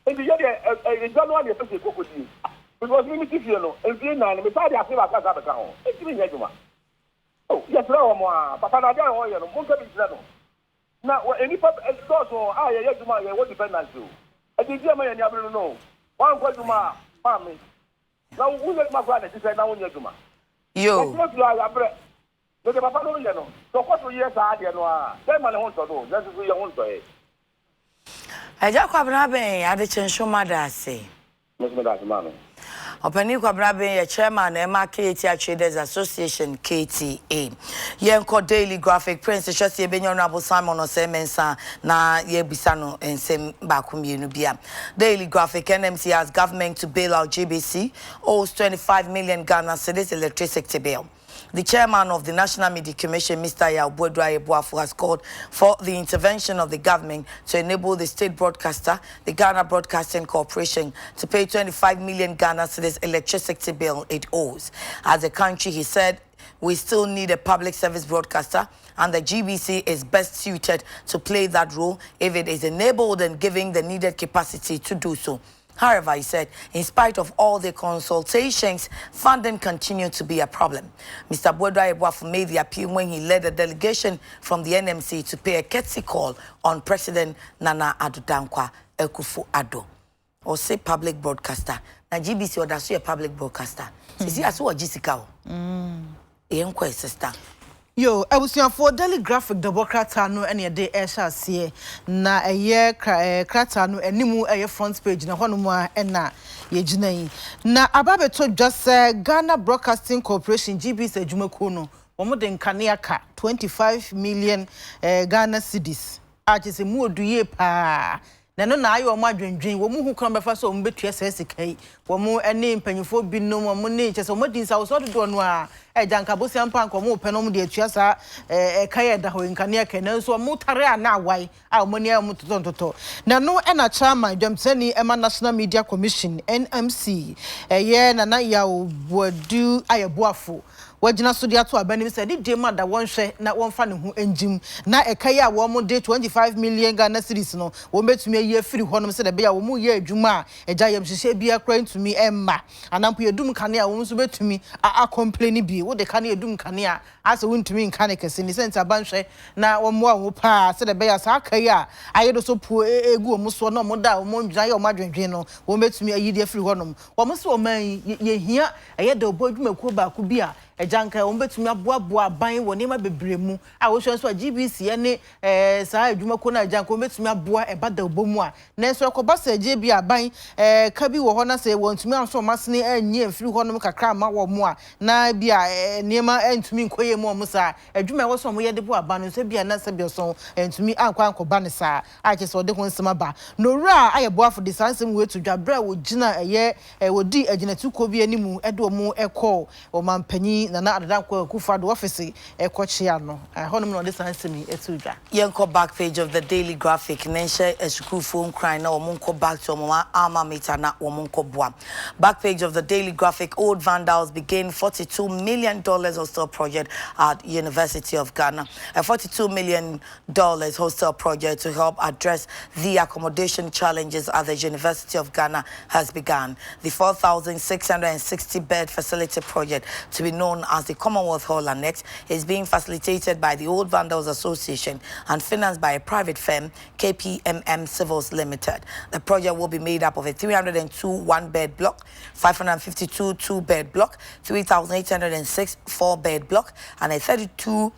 Speaker 4: And the year, don't want to pay for it. Because we need to feel and be none. We thought I feel like that account. It's me, Yajuma. Oh, yes, no more. Papa, I don't know. Most of it's level. Now, any purpose, also, I, Yajuma, what depends on you. And the German, you never know. One question, mammy. Now, who let my brother say now, Yajuma?
Speaker 1: Yo.
Speaker 4: So what years are there? Then man wants to do. That's what you want to say.
Speaker 1: Aja kwabra ben Adekye Nsroma da se. Opani kwabra ben ye chairman MKT Traders Association KTA. Yenko Daily Graphic Prince just ye benyo Honorable Simon Osemensa na ye bisano ensem bakumienu bia. Daily Graphic NMC has government to bail out GBC owes 25 million Ghana cedis electricity bill. The chairman of the National Media Commission, Mr. Unauthorized, has called for the intervention of the government to enable the state broadcaster, the Ghana Broadcasting Corporation, to pay 25 million Ghana cedis electricity bill it owes. As a country, he said, we still need a public service broadcaster, and the GBC is best suited to play that role if it is enabled and given the needed capacity to do so. However, he said, in spite of all the consultations, funding continued to be a problem. Mr. Unauthorized made the appeal when he led a delegation from the NMC to pay a courtesy call on President Nana Addo Akufo-Addo. Or say public broadcaster. Now GBC or that's a public broadcaster. See, I saw Jessica. Sister.
Speaker 3: Yo, I was for Daily Graphic double cratano any day SRC na a year cratano and nimu a front page na honoma and na ye jinai. Na ababe to just Ghana Broadcasting Corporation GBC Jumakuno, Omoden Kaniaka 25 million Ghana cedis. Artist a more do ye pa. Na no na ayo mo adwendwen wo mu hu kan befa so mo betua sesikai wo mu ene mpanyifo bi no mo ne chese mo din sa wo so do no a ejanka bosia mpa nko mo penom de atua sa kai da ho nkane aka na so mo tare ana awai a mo ne mo totontoto na no na chairman Dwamsani Emma National Media Commission NMC ye na ya wodu ayeboafo wajina so dia to abani se di dema da wonhwe na wonfa ne ho enjim na ekai a wo mo de 25 million Ghana cedis no wo betumi ye firi honom se da be ya wo mu ye adwuma eja yam hihye bia kra ntumi emma anampo yedum kane a wo so betumi a complain bi wo de kane yedum kane a ase wo ntumi nkane kese ni senta banhwe na wo mo a wo pa se da be ya sa kai a ayedo so po egu wo mo so na mo da wo mo ndwan ye wo madwendwen no wo betumi ayi de firi honom wo mo se wo man ye hia ayede obodwuma ku ba ku bi a ejanka ombetumi aboaboa ban woni ma bebremu a wo hwe so GBC ene saa adwuma ko na ejanka ombetumi aboa ebada obomu a na so ekoba sa je bi aban ka bi wo ho na se wontumi anso masne anyi afiri ho no kakra ma wo mu a na bi a niema entumi nkoye mu omu sa adwuma wo so mo ye de bo aban no se bi na se bi so entumi ankwa ankoba ne sa a che so de ho nsema ba no ra ayeboafo de sansem we to dwabra wo gina eye wodi aginatu ko bi animu edo mu ekọ o mampanyi Nana Addo Akufo-Addo office ekochia no honom no de sansemi etudwa
Speaker 1: yenko back page of the Daily Graphic nenshe esukuru phone cry na omunko back to mama armor meter na omunko boa back page of the Daily Graphic old vandals begin $42 million hostel project at University of Ghana a $42 million hostel project to help address the accommodation challenges at the University of Ghana has begun. The 4,660 bed facility project, to be known as the Commonwealth Hall Annex, is being facilitated by the Old Vandals Association and financed by a private firm, KPMM Civils Limited. The project will be made up of a 302 one-bed block, 552 two-bed block, 3,806 four-bed block, and a 32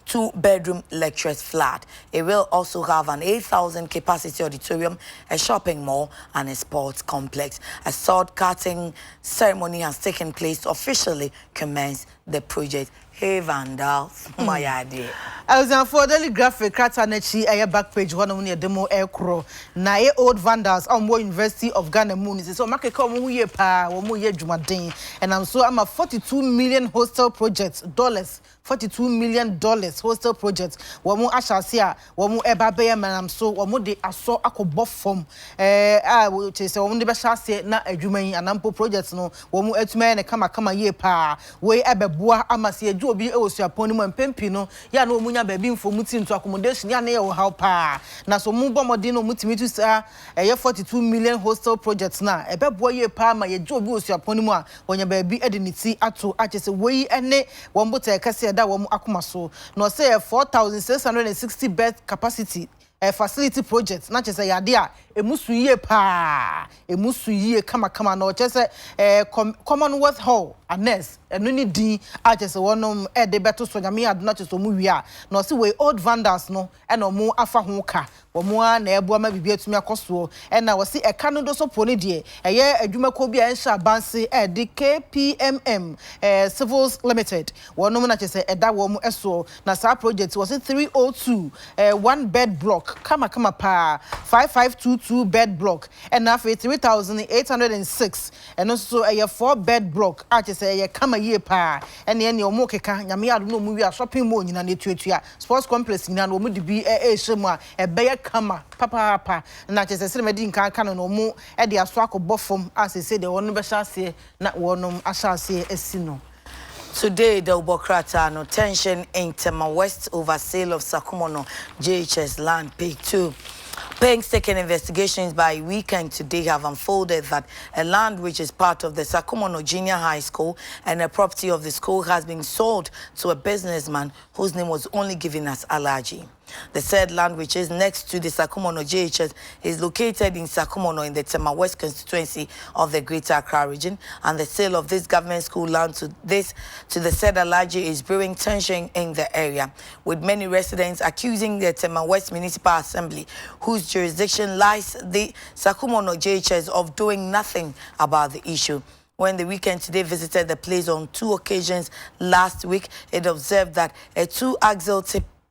Speaker 1: two-bedroom lecturers flat. It will also have an 8,000 capacity auditorium, a shopping mall, and a sports complex. A sword cutting ceremony has taken place to officially commence the project. Hey, Vandals, my idea.
Speaker 3: I was for daily graphic Kratanechi a back page one on your demo aircrow. Na old Vandals on University of Ghana Moon. So make come ye pa or mu ye jumadin. And I'm a $42 million hostel project dollars. $42 million hostel project. Wamu ashasia, wamu ebabe man so wamu de aso akobo form. I will say wamu de bashase na ejumai anampo projects no wamu etume ne kama ye pa. We ebebua amasi ejuobi e osu aponi mo mpempi no ya no munya baby info muti into accommodation ya na ye wo help pa. Na so mu bomode no mutimi tu sa ye 42 million hostel projects na ebebua ye pa ma ye juobi osu aponi mo a wonya baby ediniti ato achese we ene wombote kase da wom akomaso no say 4,660 bed capacity facility project na chese yade a emusu yie pa emusu yie kama no chese Commonwealth Hall anes eno ni din a chese wonom de beto so nyame ado na chese mu wi a no say we old Vandals no eno mu afa ho ka womo a na ebo ama bibia tumi akoso na wo say eka no do so poni de eye adwumako bia ensha banse de KPMM Civils Limited wonom na chese eda wo mu eso na sa project was 302 one bed block kama pa 5522 bed block and now 3,806 and also a 4 bed block a say kama ye pa and the omo keka nyame ado no mu wi a shopping mall nyina na tuatua sports complex nyina no mu de bi shemu a be kama papa na chese se medi nkan no mu e de aso akobɔ fam as say de wonu be hyase na wonum ahyase asino.
Speaker 1: Today, the Ubokrata no tension in Tema West over sale of Sakumono JHS land paid to. Painstaking investigations by Weekend today have unfolded that a land which is part of the Sakumono Junior High School and a property of the school has been sold to a businessman whose name was only given as Alaji. The said land, which is next to the Sakumono JHS, is located in Sakumono in the Tema West constituency of the Greater Accra region, and the sale of this government school land to the said Alaji is brewing tension in the area, with many residents accusing the Tema West Municipal Assembly, whose jurisdiction lies the Sakumono JHS, of doing nothing about the issue. When the Weekend today visited the place on 2 occasions last week, it observed that a 2-axle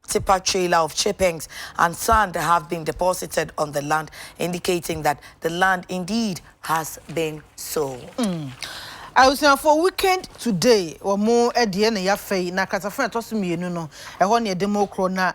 Speaker 1: tipper trailer of chippings and sand have been deposited on the land, indicating that the land indeed has been sold.
Speaker 3: I was for Weekend today or more at the end of your face. Na Catafan toss me no. I want your demo crona.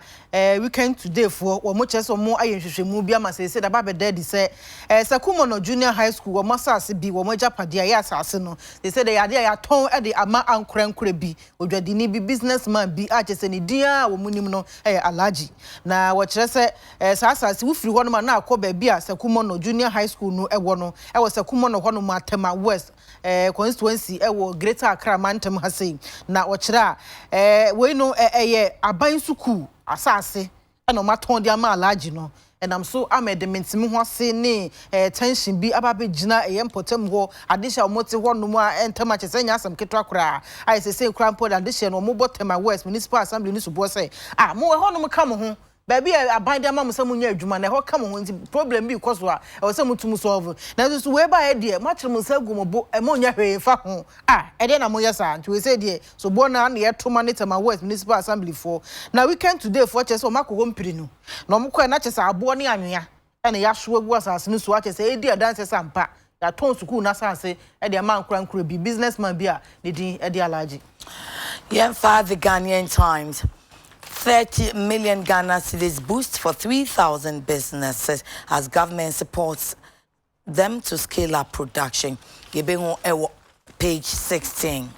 Speaker 3: Weekend today for or much as or more. I movie must say about the daddy say Sakumono Junior High School or Masasi be or Moja Padia Assassino. They said they are there at home at the Ama and Cran Crebi. Would the Dini businessman be artist any dear or Munimno Alaji. Now what I say Sasa if you want now call baby Sakumono Junior High School no ewono. I was Sakumono Honoma Tema West. Constituency Greater Accra Mantem Hase na ochira we no aban suku asase no maton dia ma alaji no and I'm so amendment me ho ase ne tension bi ababe gina empotem ho adisha omote ho no mu entema chese nya asam keto akra I say crampo adisha no mo botema West Municipal Assembly ni subo say mo ho no mo ka mo ho baby aban dia ma mo samu nya adwuma na ho ka mo ho problem bi cause wa e say mutum solve na so we ba e de ma kire mo sagu mo bo e mo nya hwe fa ho e de na mo yesa nti we say de so bo na na yeto monitor ma West Municipal Assembly for na Weekend today for chese o makọ mpiri no na mo kọ na chese abo ne anwea e na ya hwe gu asase ni so a chese e di dance sampa ya ton school na sanse e de man kura bi businessman bi a ne din e de Alaji.
Speaker 1: Yeah, for the Ghanaian Times. 30 million Ghana cedis boost for 3,000 businesses as government supports them to scale up production. Page 16.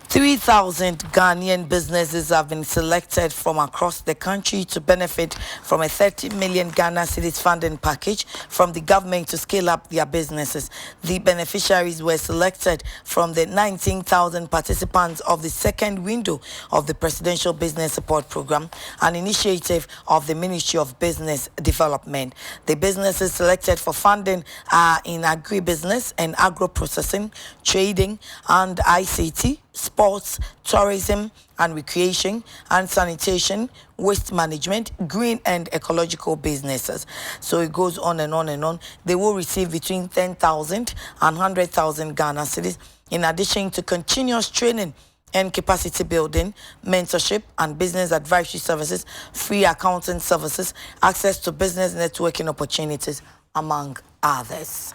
Speaker 1: 3,000 Ghanaian businesses have been selected from across the country to benefit from a 30 million Ghana cedis funding package from the government to scale up their businesses. The beneficiaries were selected from the 19,000 participants of the second window of the Presidential Business Support Program, an initiative of the Ministry of Business Development. The businesses selected for funding are in agribusiness and agro-processing, trading, and ICT, sports, tourism and recreation, and sanitation, waste management, green and ecological businesses. So it goes on and on and on. They will receive between 10,000 and 100,000 Ghana cedis, in addition to continuous training and capacity building, mentorship and business advisory services, free accounting services, access to business networking opportunities, among others.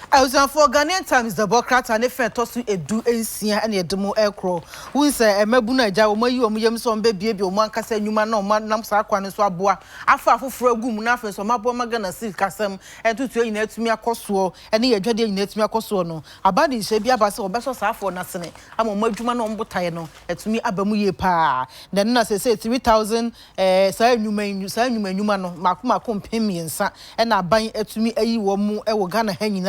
Speaker 3: I was for Ghanaian Times, the Democrat and if I toss you a do NCA and a demo aircrow, who is a Mabuna Jawa, you and some baby, or one cassa, you man, no man, Namsakwan, and Swabua, after for a goom, nothing, so Maboma gonna see Cassam, and to train it to me a costuo, and he a dreading net me a costuano. A body should be a bass or better for nothing. I'm a Majuman on Botano, and to me Abamuye pa. Then I say 3,000, say you may, you man, Makuma company and I buy it to me a woman, a Ghana hanging.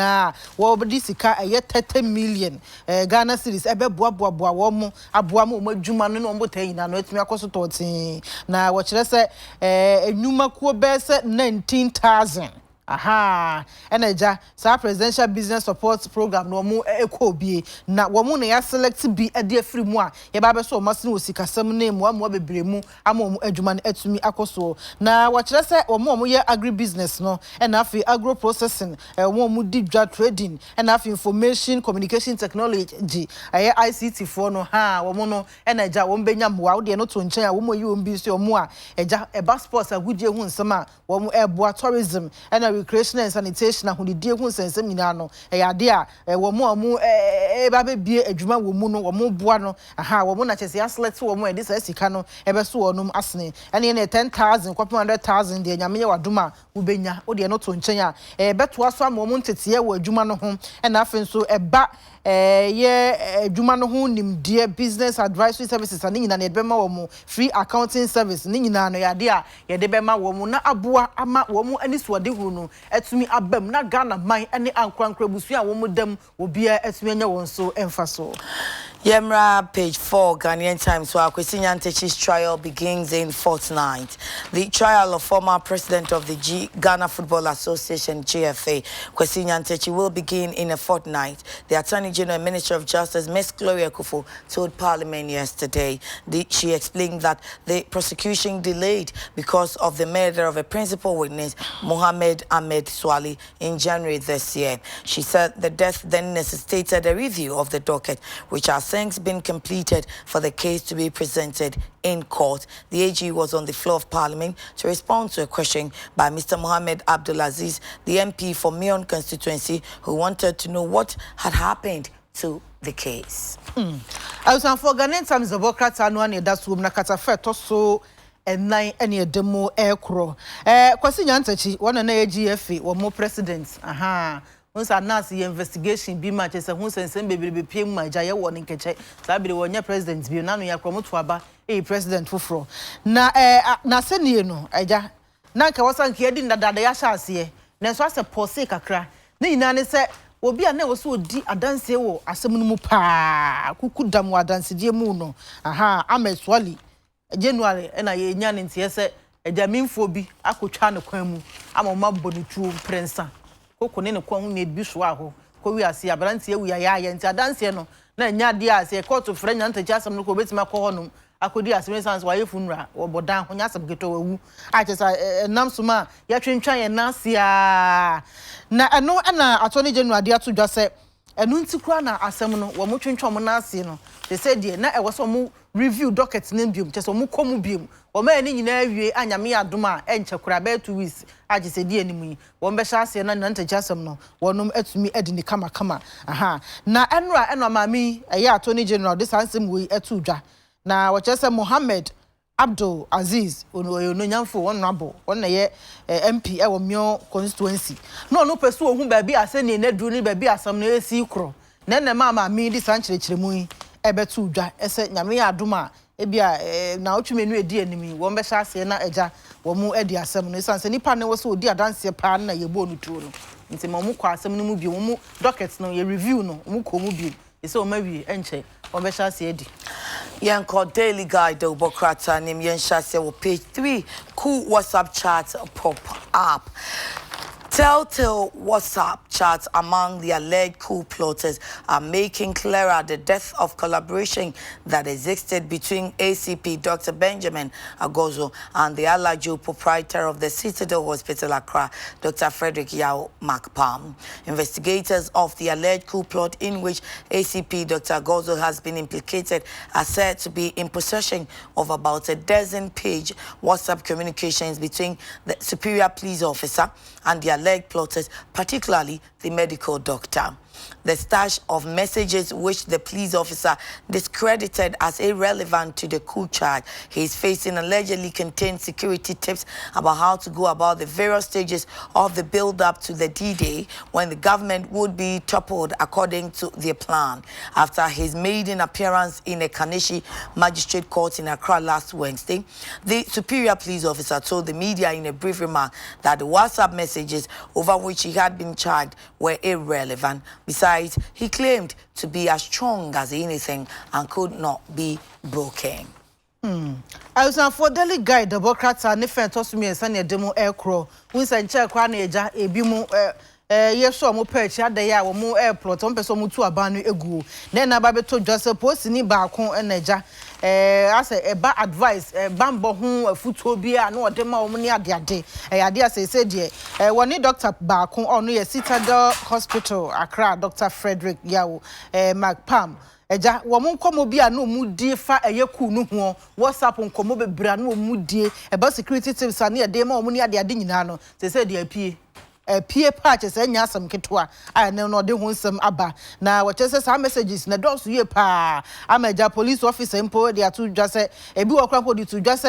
Speaker 3: Well, but this is a 30 million Ghana cedis. Ebe boa womo aboamo madwuma no no mbotai na no etimi akoso toti na wo kire se enuma kuo be se 19,000. Aha, eneja sa presidential business support program no mu ekobie na wo mu na ya select bi ade afiri mu a ye ba be so masini osikasam na mu amu bebremu amu adwuma na etumi akoso na wo kire se wo ye agri business no na afi agro processing wo mu didwa trading na afi information communication technology aye ICT for no ha wo mu no eneja wo benya mwa wo de no to nchen a wo mu yi wo bi so mu a eja eba sports agudie hu nsem a wo mu eboa tourism na recreation and sanitation na hudidie hu nsensem nyina no ade a wo mu amu ba be bie adwuma wo mu no wo mu boa no aha wo mu na chese select wo mu e dis sika no ebe so wonum asene ene ne 10,000 kwa 100,000 de nyame ye wadoma wo benya wo de no to nchen a beto aso am wo mu ntete wo adwuma no ho na afen so eba ye adwuma no ho nimdie business advisory services ani nyina na edbema wo mu free accounting service ni nyina no ade a ye de bema wo mu na aboa ama wo mu ani so de hu no etumi abam na Ghana man ene ankrankra busu a wo mu dam obi a etumi anya won so emfa so.
Speaker 1: Yemra, page 4, Ghanaian Times, where Kwesi Nyantakyi's trial begins in fortnight. The trial of former president of the Ghana Football Association, GFA, Kwesi Nyantakyi, will begin in a fortnight. The Attorney General and Minister of Justice, Ms. Gloria Kufu, told Parliament yesterday. She explained that the prosecution delayed because of the murder of a principal witness, Mohammed Ahmed Swali, in January this year. She said the death then necessitated a review of the docket, which has since been completed for the case to be presented in court. The AG was on the floor of Parliament to respond to a question by Mr. Mohammed Abdulaziz, the MP for Mion constituency, who wanted to know what had happened to the case.
Speaker 3: I was for Ghanaian Times, the Democrats and one that's woman Katafe so and nine any demo aircrow. Kwesi Nyantakyi, one and AGFA or more presidents. Aha. Once announce the investigation be much as a who sends and baby pay my jaya warning catch. Sabi the one president be none ya promote waba a president for na send you no aja nanka wasan kiedin da ya sha se na so ase pose kakra na nyina se obi a na wo so di adanse wo asem no mu pa kuku dam wa adanse die mu no aha ameswali January na ye nya ne ntie se ajaminfo bi akotwa ne kwan mu ama mabonitu prensa koko ne kwa hu ne bi so aho ko wi ase abrantie wi ya nti adanse no na nya de ase court frɛ nya ntachi asem no ko betima kɔ honum akodi asem sans wa ye funura obodan ho nya asem geto wawu a kyesa nam soma ya twentwan ye nase a na ɛno na attorney general de ato dwa sɛ ɛno nti kura na asem no wo mo twentwan mo nase no they said de na ɛwɔ so mo review docket name biom kyesa mo komu biom wo ma ni nyina awie anyame adoma enche kura be 2 weeks age se die animu yi wo mbe sha ase na ntachi asem no wonum atumi edini kama aha na enra maami eye attorney general this ansem we etu dwa na wo kyesa Mohammed Abdul Aziz ono nyamfo wonabo wonna ye MP e wo mio constituency no pesu ohun ba bi ase ne nadru ni ba bi asem na esi kro na mama mi di sankyerechire mu yi ebetu dwa ese nyame adoma ebia na otwumenu edi animi wo mbɛhya ase na agya wo mu edi asem no sanse nipa ne wo so odi adanse pa na ye bo no tuo no nti mo mu kwa asem no mu bi wo mu docket no ye review no mu ko mu bi ese o mawie enche wo mbɛhya ase edi
Speaker 1: Yanko Daily Guide Obokrata nim yenhyase wo page 3 cool WhatsApp chat pop up. Telltale WhatsApp chats among the alleged coup plotters are making clearer the depth of collaboration that existed between ACP Dr. Benjamin Agozo and the Alajo proprietor of the Citadel Hospital Accra, Dr. Frederick Yao Macpam. Investigators of the alleged coup plot in which ACP Dr. Agozo has been implicated are said to be in possession of about a dozen-page WhatsApp communications between the superior police officer and the alleged plotters, particularly the medical doctor. The stash of messages which the police officer discredited as irrelevant to the coup charge he is facing allegedly contained security tips about how to go about the various stages of the build-up to the D-Day when the government would be toppled according to their plan. After his maiden appearance in a Kanishi magistrate court in Accra last Wednesday, the superior police officer told the media in a brief remark that the WhatsApp messages over which he had been charged were irrelevant. Besides, he claimed to be as strong as anything and could not be broken.
Speaker 3: I was for Delhi guide, the Democrats and if to me and a demo aircraft. We sent check one eja, a bimu, yes, so more perch, had the hour more airplot, on person to a banu egu. Then I baby just a post in balcon and eja. I say a bad advice, bambo home, a footobia, no demo money at the day. I dare say, said ye, one doctor back on a Citadel Hospital, Accra, Dr. Frederick Yao, Macpam. Eja womun komo bia no mudie fa eyeku no ho WhatsApp nkomo bebra no mudie eba security tips ane e de ma omuni ade nyina no se de apie patch se nya asam ketwa a ne no de ho nsam aba na wache se sa messages na dos ye pa amaja police officer mpo de atu dwa se ebi wokra mpo de tu dwa se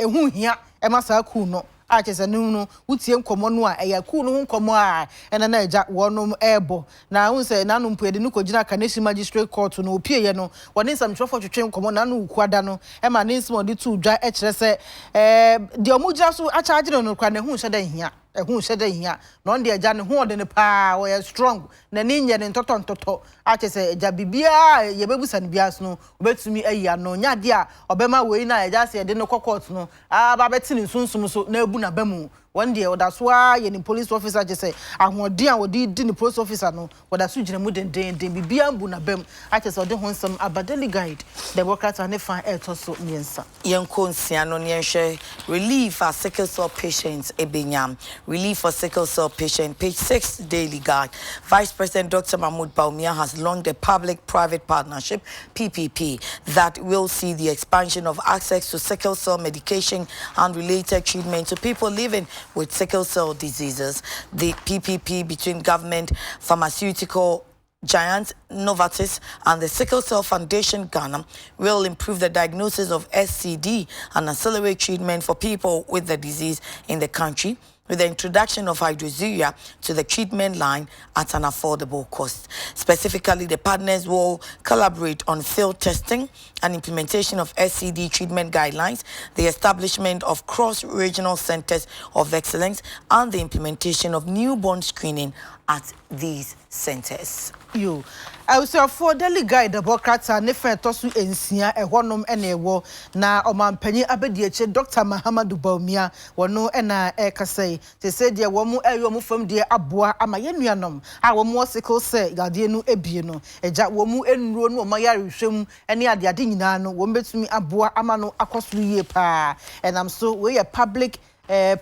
Speaker 3: ehu hia e masa ku no achese no utie nkomo no a eyaku no nkomo a ena na eja wonom ebo na hu se nanu mpede no kogina Kanishi magistrate court no opie ye no woni sam twofo twetwe nkomo nanu ukwada no e ma ne nsimo de tu dwa e kire se de omugya so a charge no kwa ne hu hye hia ehun hye hia no on de eja ne hu ode ne pa we strong na ni nye ne ntoto achese eja bibia ye bebusa ne bias no obetumi ayi ano nya de a obema we na eja se de no court no ba betini sunsum so na ebu na bamu one day that's why ye ni police officer just say ahodi an wodi di ni police officer no wada su gina mu den bibia mbu na bam achese ode ho nsam abadeli guide the workers and fan etoso miensa
Speaker 1: yenko nsia no ne hwe relief for sickle cell patients ebenyam relief for sickle cell patient page 6 daily guide. Vice President Dr. Mahmoud Baumia has launched a public-private partnership PPP that will see the expansion of access to sickle cell medication and related treatment to people living with sickle cell diseases. The PPP between government, pharmaceutical giant Novartis and the Sickle Cell Foundation Ghana will improve the diagnosis of SCD and accelerate treatment for people with the disease in the country, with the introduction of hydroxyurea to the treatment line at an affordable cost. Specifically, the partners will collaborate on field testing and implementation of SCD treatment guidelines, the establishment of cross-regional centers of excellence, and the implementation of newborn screening at these centers.
Speaker 3: You. I was for Delhi guide the Democrats and if tosu ensia ehonum ene wo na omampanyi abedieche Dr. Mahamadu Baumia wono ena ekasai te say de wo mu ayo mu fam de aboa ama yenuanom a wo mu sickle cell gade nu ebie no eja wo mu enuro no mayare hwem ene ade nyina no wo betumi aboa ama no akoso yie pa enam so we a public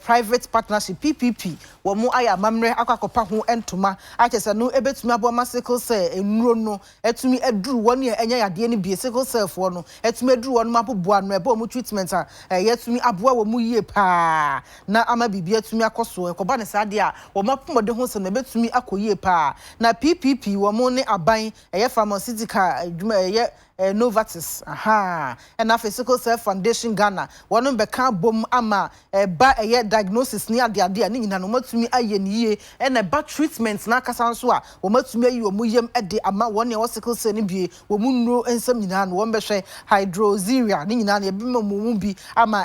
Speaker 3: private partnership PPP wo mu aya mamre akwakopa ho entoma achese no ebetumi abo sickle cell enuro no etumi eduru woni enya yade ne bie sickle cell fo no etumi eduru woni maboboa no ebo mu treatment a yetumi aboa wo mu yie pa na ama bibia etumi akoso ekoba ne sade a wo mapomode ho se na betumi akoyie pa na PPP wo mu ne aban pharmaceutical adwuma Novartis and a Sickle Cell Foundation Ghana one beka bom ama ba diagnosis ni ade ni na no matumi aye ni and a bad treatment na kasanso a wo matumi ayi wo muyem ede ama one e sickle cell ni bie wo mu nro ensam nyina no wo behwe hydroxyurea ni nyina na ebima mu bi ama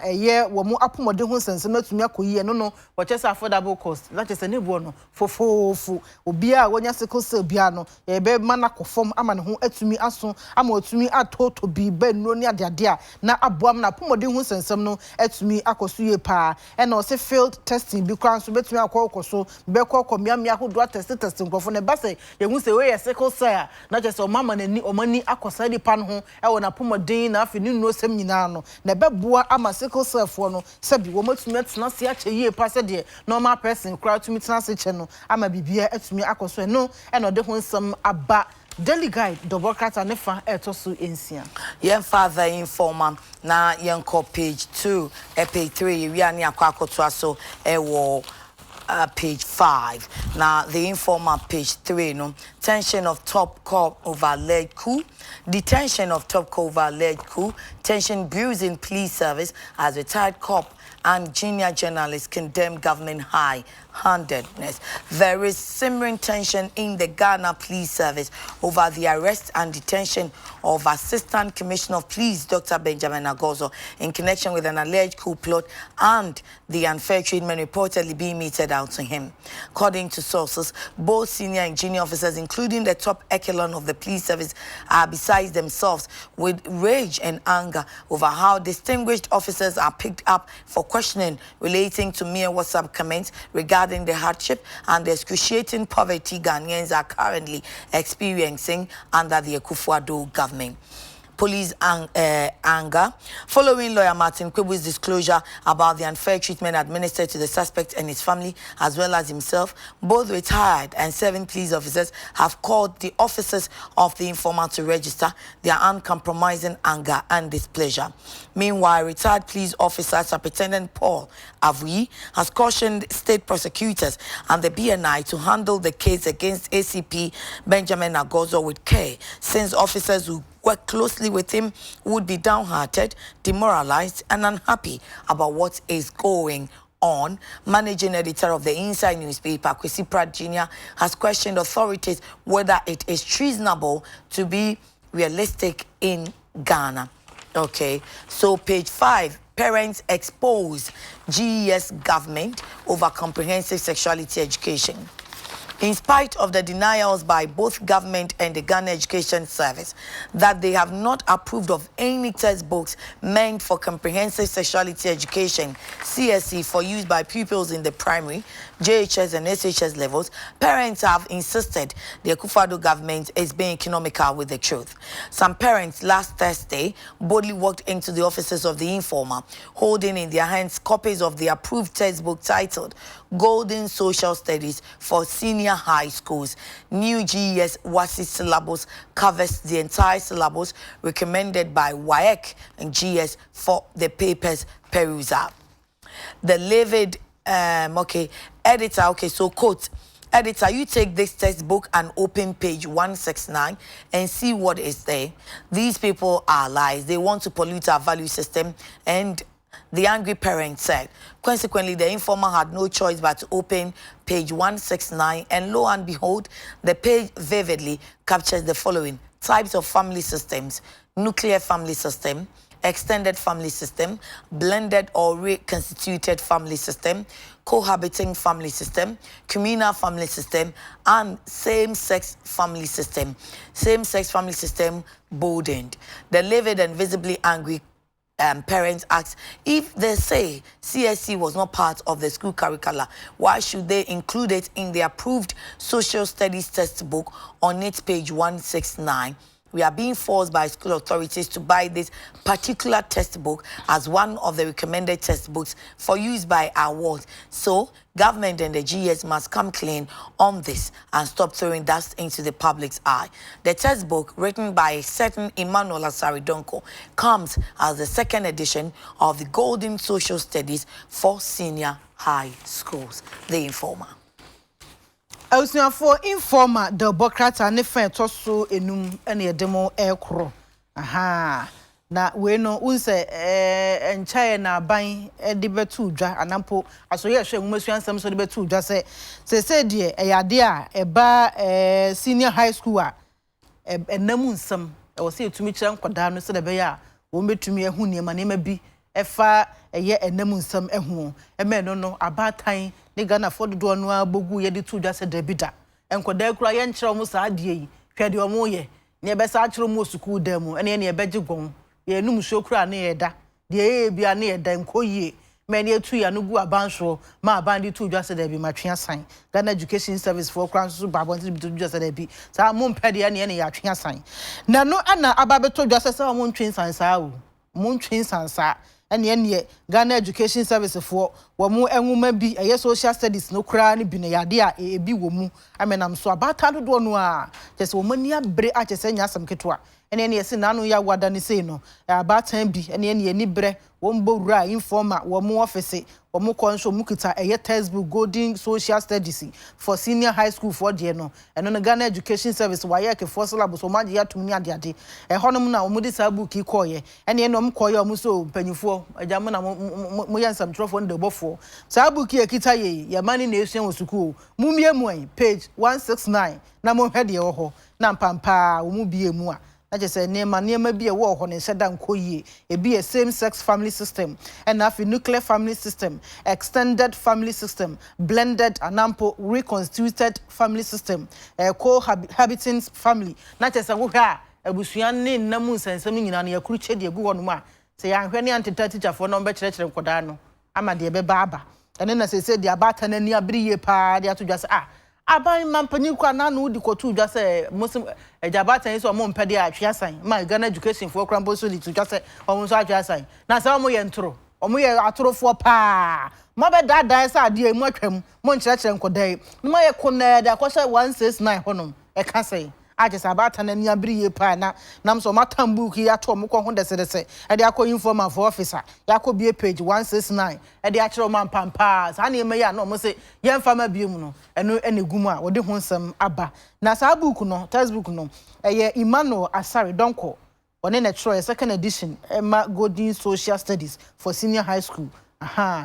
Speaker 3: wo mu apomode ho sense matumi akoyi no no wo chese affordable cost that is ne bo no fofofo obi a wonya sickle cell bia no be mana kofom ama ne ho atumi aso ama otumi etumi atoto bi be no ne ade a na aboam na pomode hu sensem no etumi akoso ye pa e na o se field testing bi kwan so betumi akokoso be kokomia hodo testing nkofo ne ba se ye hu se we ye sickle cell na je se o mama nani o mani akosa di pa no ho e wo na pomode na afi ni no sem nyina no na beboa ama sickle cell fo no se bi wo matumi atena se ache ye pa se de normal person kra tumi tena se che no ama bibia etumi akoso no e no de ho nsem aba Daily Guide Dobokata nefa etosu ensia.
Speaker 1: Yen father informer na yen ko page 2 page 3 we ani akwakoto aso wo page 5. Now the informer page 3 no tension of top cop over alleged coup, detention of top cop over alleged coup, tension brews in police service as retired cop and junior journalists condemn government high-handedness. There is simmering tension in the Ghana Police Service over the arrest and detention of Assistant Commissioner of Police Dr. Benjamin Agozo in connection with an alleged coup plot and the unfair treatment reportedly being meted out to him. According to sources, both senior and junior officers, including the top echelon of the police service, are beside themselves with rage and anger over how distinguished officers are picked up for questioning relating to mere WhatsApp comments regarding the hardship and the excruciating poverty Ghanaians are currently experiencing under the Akufo-Addo government. Police anger following lawyer Martin Kwebu's disclosure about the unfair treatment administered to the suspect and his family as well as himself. Both retired and 7 police officers have called the officers of the informer to register their uncompromising anger and displeasure. Meanwhile, retired police officer Superintendent Paul Avui has cautioned state prosecutors and the BNI to handle the case against ACP Benjamin Agozo with care, since officers who work closely with him would be downhearted, demoralized, and unhappy about what is going on. Managing editor of the Inside newspaper, Kwesi Pratt Jr., has questioned authorities whether it is treasonable to be realistic in Ghana. Okay, so page 5. Parents expose GES government over comprehensive sexuality education. In spite of the denials by both government and the Ghana Education Service that they have not approved of any textbooks meant for comprehensive sexuality education, CSE, for use by pupils in the primary, JHS and SHS levels, parents have insisted the Akufo-Addo government is being economical with the truth. Some parents last Thursday boldly walked into the offices of the informer, holding in their hands copies of the approved textbook titled Golden Social Studies for Senior High Schools. New GES WASI syllabus covers the entire syllabus recommended by WAEC and GS for the paper's perusal. The livid, editor, so quote, editor, you take this textbook and open page 169 and see what is there. These people are lies. They want to pollute our value system, and the angry parent said. Consequently, the informer had no choice but to open page 169, and lo and behold, the page vividly captures the following types of family systems: nuclear family system, extended family system, blended or reconstituted family system, cohabiting family system, communal family system, and same-sex family system. Same-sex family system boldened. The livid and visibly angry parents asked, if they say CSC was not part of the school curricula, why should they include it in the approved social studies textbook on its page 169? We are being forced by school authorities to buy this particular textbook as one of the recommended textbooks for use by our wards. So, government and the GS must come clean on this and stop throwing dust into the public's eye. The textbook, written by a certain Emmanuel Asaridonko, comes as the second edition of the Golden Social Studies for Senior High Schools. The Informer.
Speaker 3: For informer the Bokrata ne fa toso enum ene edemo ekro aha na we no unse enchae na ban de betu dwa anampo asoye hwe nwumasu ansam so de betu dwa se de eyade a eba senior high school a enamu nsam e wo se etumi kire nkoda no se de be ya wo metumi ehu ne ma ne ma bi efa eye enamu nsam ehu eme no abatan ne Ghana fododo no abogu ye de tu dwa se dabida enkoda kura ye nkyere omo sa ade yi hwede omo ye ne be sa achiro mo school demo ene ne be gigon ye num shokura ne yeda de bia ne yeda nkoyie many etu ya no gu abanso ma abandi tu dwa se da bi matwe asan Ghana Education Service for crowns so babon ti bi tu dwa se da bi sa mo mpede ne ya twe asan na no ana ababeto dwa se mo ntwe san sa o mo ntwe san sa ene Ghana Education Service for wo mu enwuma bi eye social studies no kra ne bi ne yade a ebi wo mu amenam so abata dodo no a tese wo mani abre a tese nya asam keto a ene yesi nanu ya wada ne sei no abatan bi ene ni bre wo mbowura informa wo mu office wo mu konso mu kita eye textbook golden social studies for senior high school for de no eno no Ghana Education Service wa ye ke for syllabus o ma je atum ni ade honom na wo mu de sa book ikoye ene no m koye o mu so panyifo agya mo na mo yansam trofo ndo bofo sa book ye kita ye mani na esua wo suku mu mie mu an page 169 na mo hwede wo ho na mpampa wo mu bie mu a na je say nema bi e wo ho ne seda nkoyie e bi a same sex family system and afi nuclear family system extended family system blended anampo reconstituted family system cohabiting family na je say wo hwa abusuan ne namu nsensem nyina na yakuru chede egu ho no ma say ya hwe ne antita teacher for no be kire nkoda no ama de be baba ene na say de abata na ni abiriye pa de atodwa say aban mampanyi kwa na no di kotu dwa se muslim ejabatan so mo mpede atwe asan ma Ghana Education for Crambo so di dwa se omo so atwe asan na sa omo ye ntoro omo ye atorofo pa mo be dada sa ade mu atwam mo nkyerɛkyerɛ nkodai mo ye kona da kwose 169 honom e ka sei aje sabata na nia biriye pa na nam so matambu ki ato mo ko ho desese e de akọ informa for officer yakọ bie page 169 e de akere man pampa sa na eme ya na mo se ye mfama bie mu no eno enegum a wo de ho nsam aba na sa book no textbook no ye Emmanuel Asare Donko one na tro second edition Emma Golden Social Studies for senior high school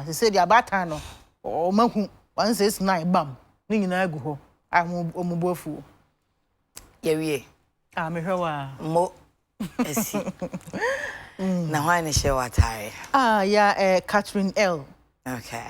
Speaker 3: they say the abata no o mahu 169 bam ni nyina agu ho omubofu
Speaker 1: Yewie.
Speaker 3: Me hwa
Speaker 1: mo esi. Na hwa ne she watare.
Speaker 3: Yeah, Catherine L.
Speaker 1: Okay.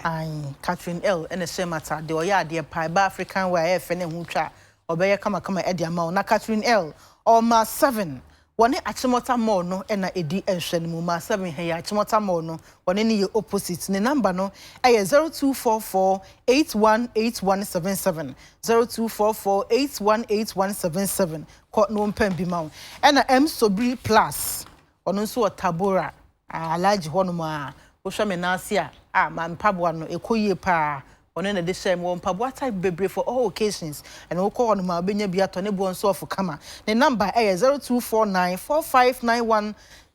Speaker 3: Catherine L. ene she mata de oya ade pa ba African wa e fe ne hu twa. Obeye kama e de ama na Catherine L. O ma 7. Wone achimota mo no na edi enhwe ne mu ma 7 he ya achimota mo no wone ne ye opposite ne number no 0244818177 0244818177 ko no mpam bi ma na M Sobri Plus ono nso o Tabora alaji hono ma wo hwe me na ase a ma mpabo no ekoyie pa one na de share mo mpabo type bebre for all occasions and wo call on ma benya bi ato ne bo nso of kama the number 0249459136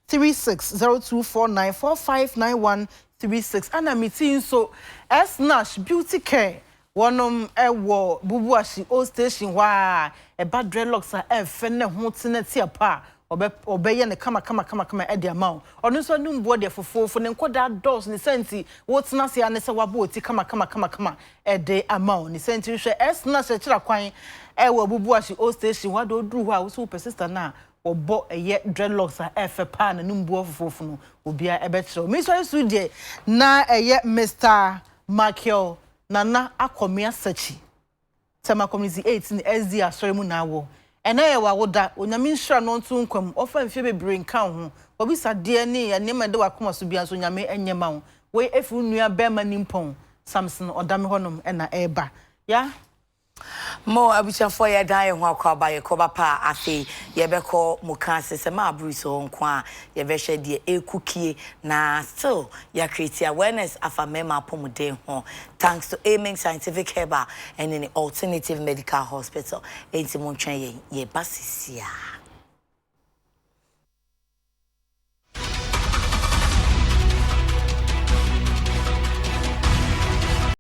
Speaker 3: 0249459136 ana meeting so Snash Beauty Care wonom ewo bubuashi old station wa e bad dreadlocks a fe ne ho tene tie pa obeye ne kama e de amount onu so num bo de fofofo ne nkoda dos ne senti wo tena se ane se wabo oti kama e de amount ne senti hwe esna se kira kwan ewo bubuashi old station wa do duru ho a wo so persistent na obo eye dreadlocks a fe pa na num bo fofofo no obia e be kire mi so su de na eye Mr. Michael Nana akomia sachi tema community 18 SD asori mu na wo ena ye wa woda onyame nhira no ntu nkwam ofa mfie bebre nka ho obi sade ne ya ne mede wakoma so bia so nyame enyema ho we efu nua bema nimpon Samson odame honom ena eba ya
Speaker 1: mo abuchafo ya dan ye ho akwa ye ko ba pa afi ye beko muka sese ma abruso nko a ye be hwe de ekukie na still ya create awareness afa mema pomuden ho thanks to aiming scientific herba and in alternative medical hospital enti mo twen ye basisia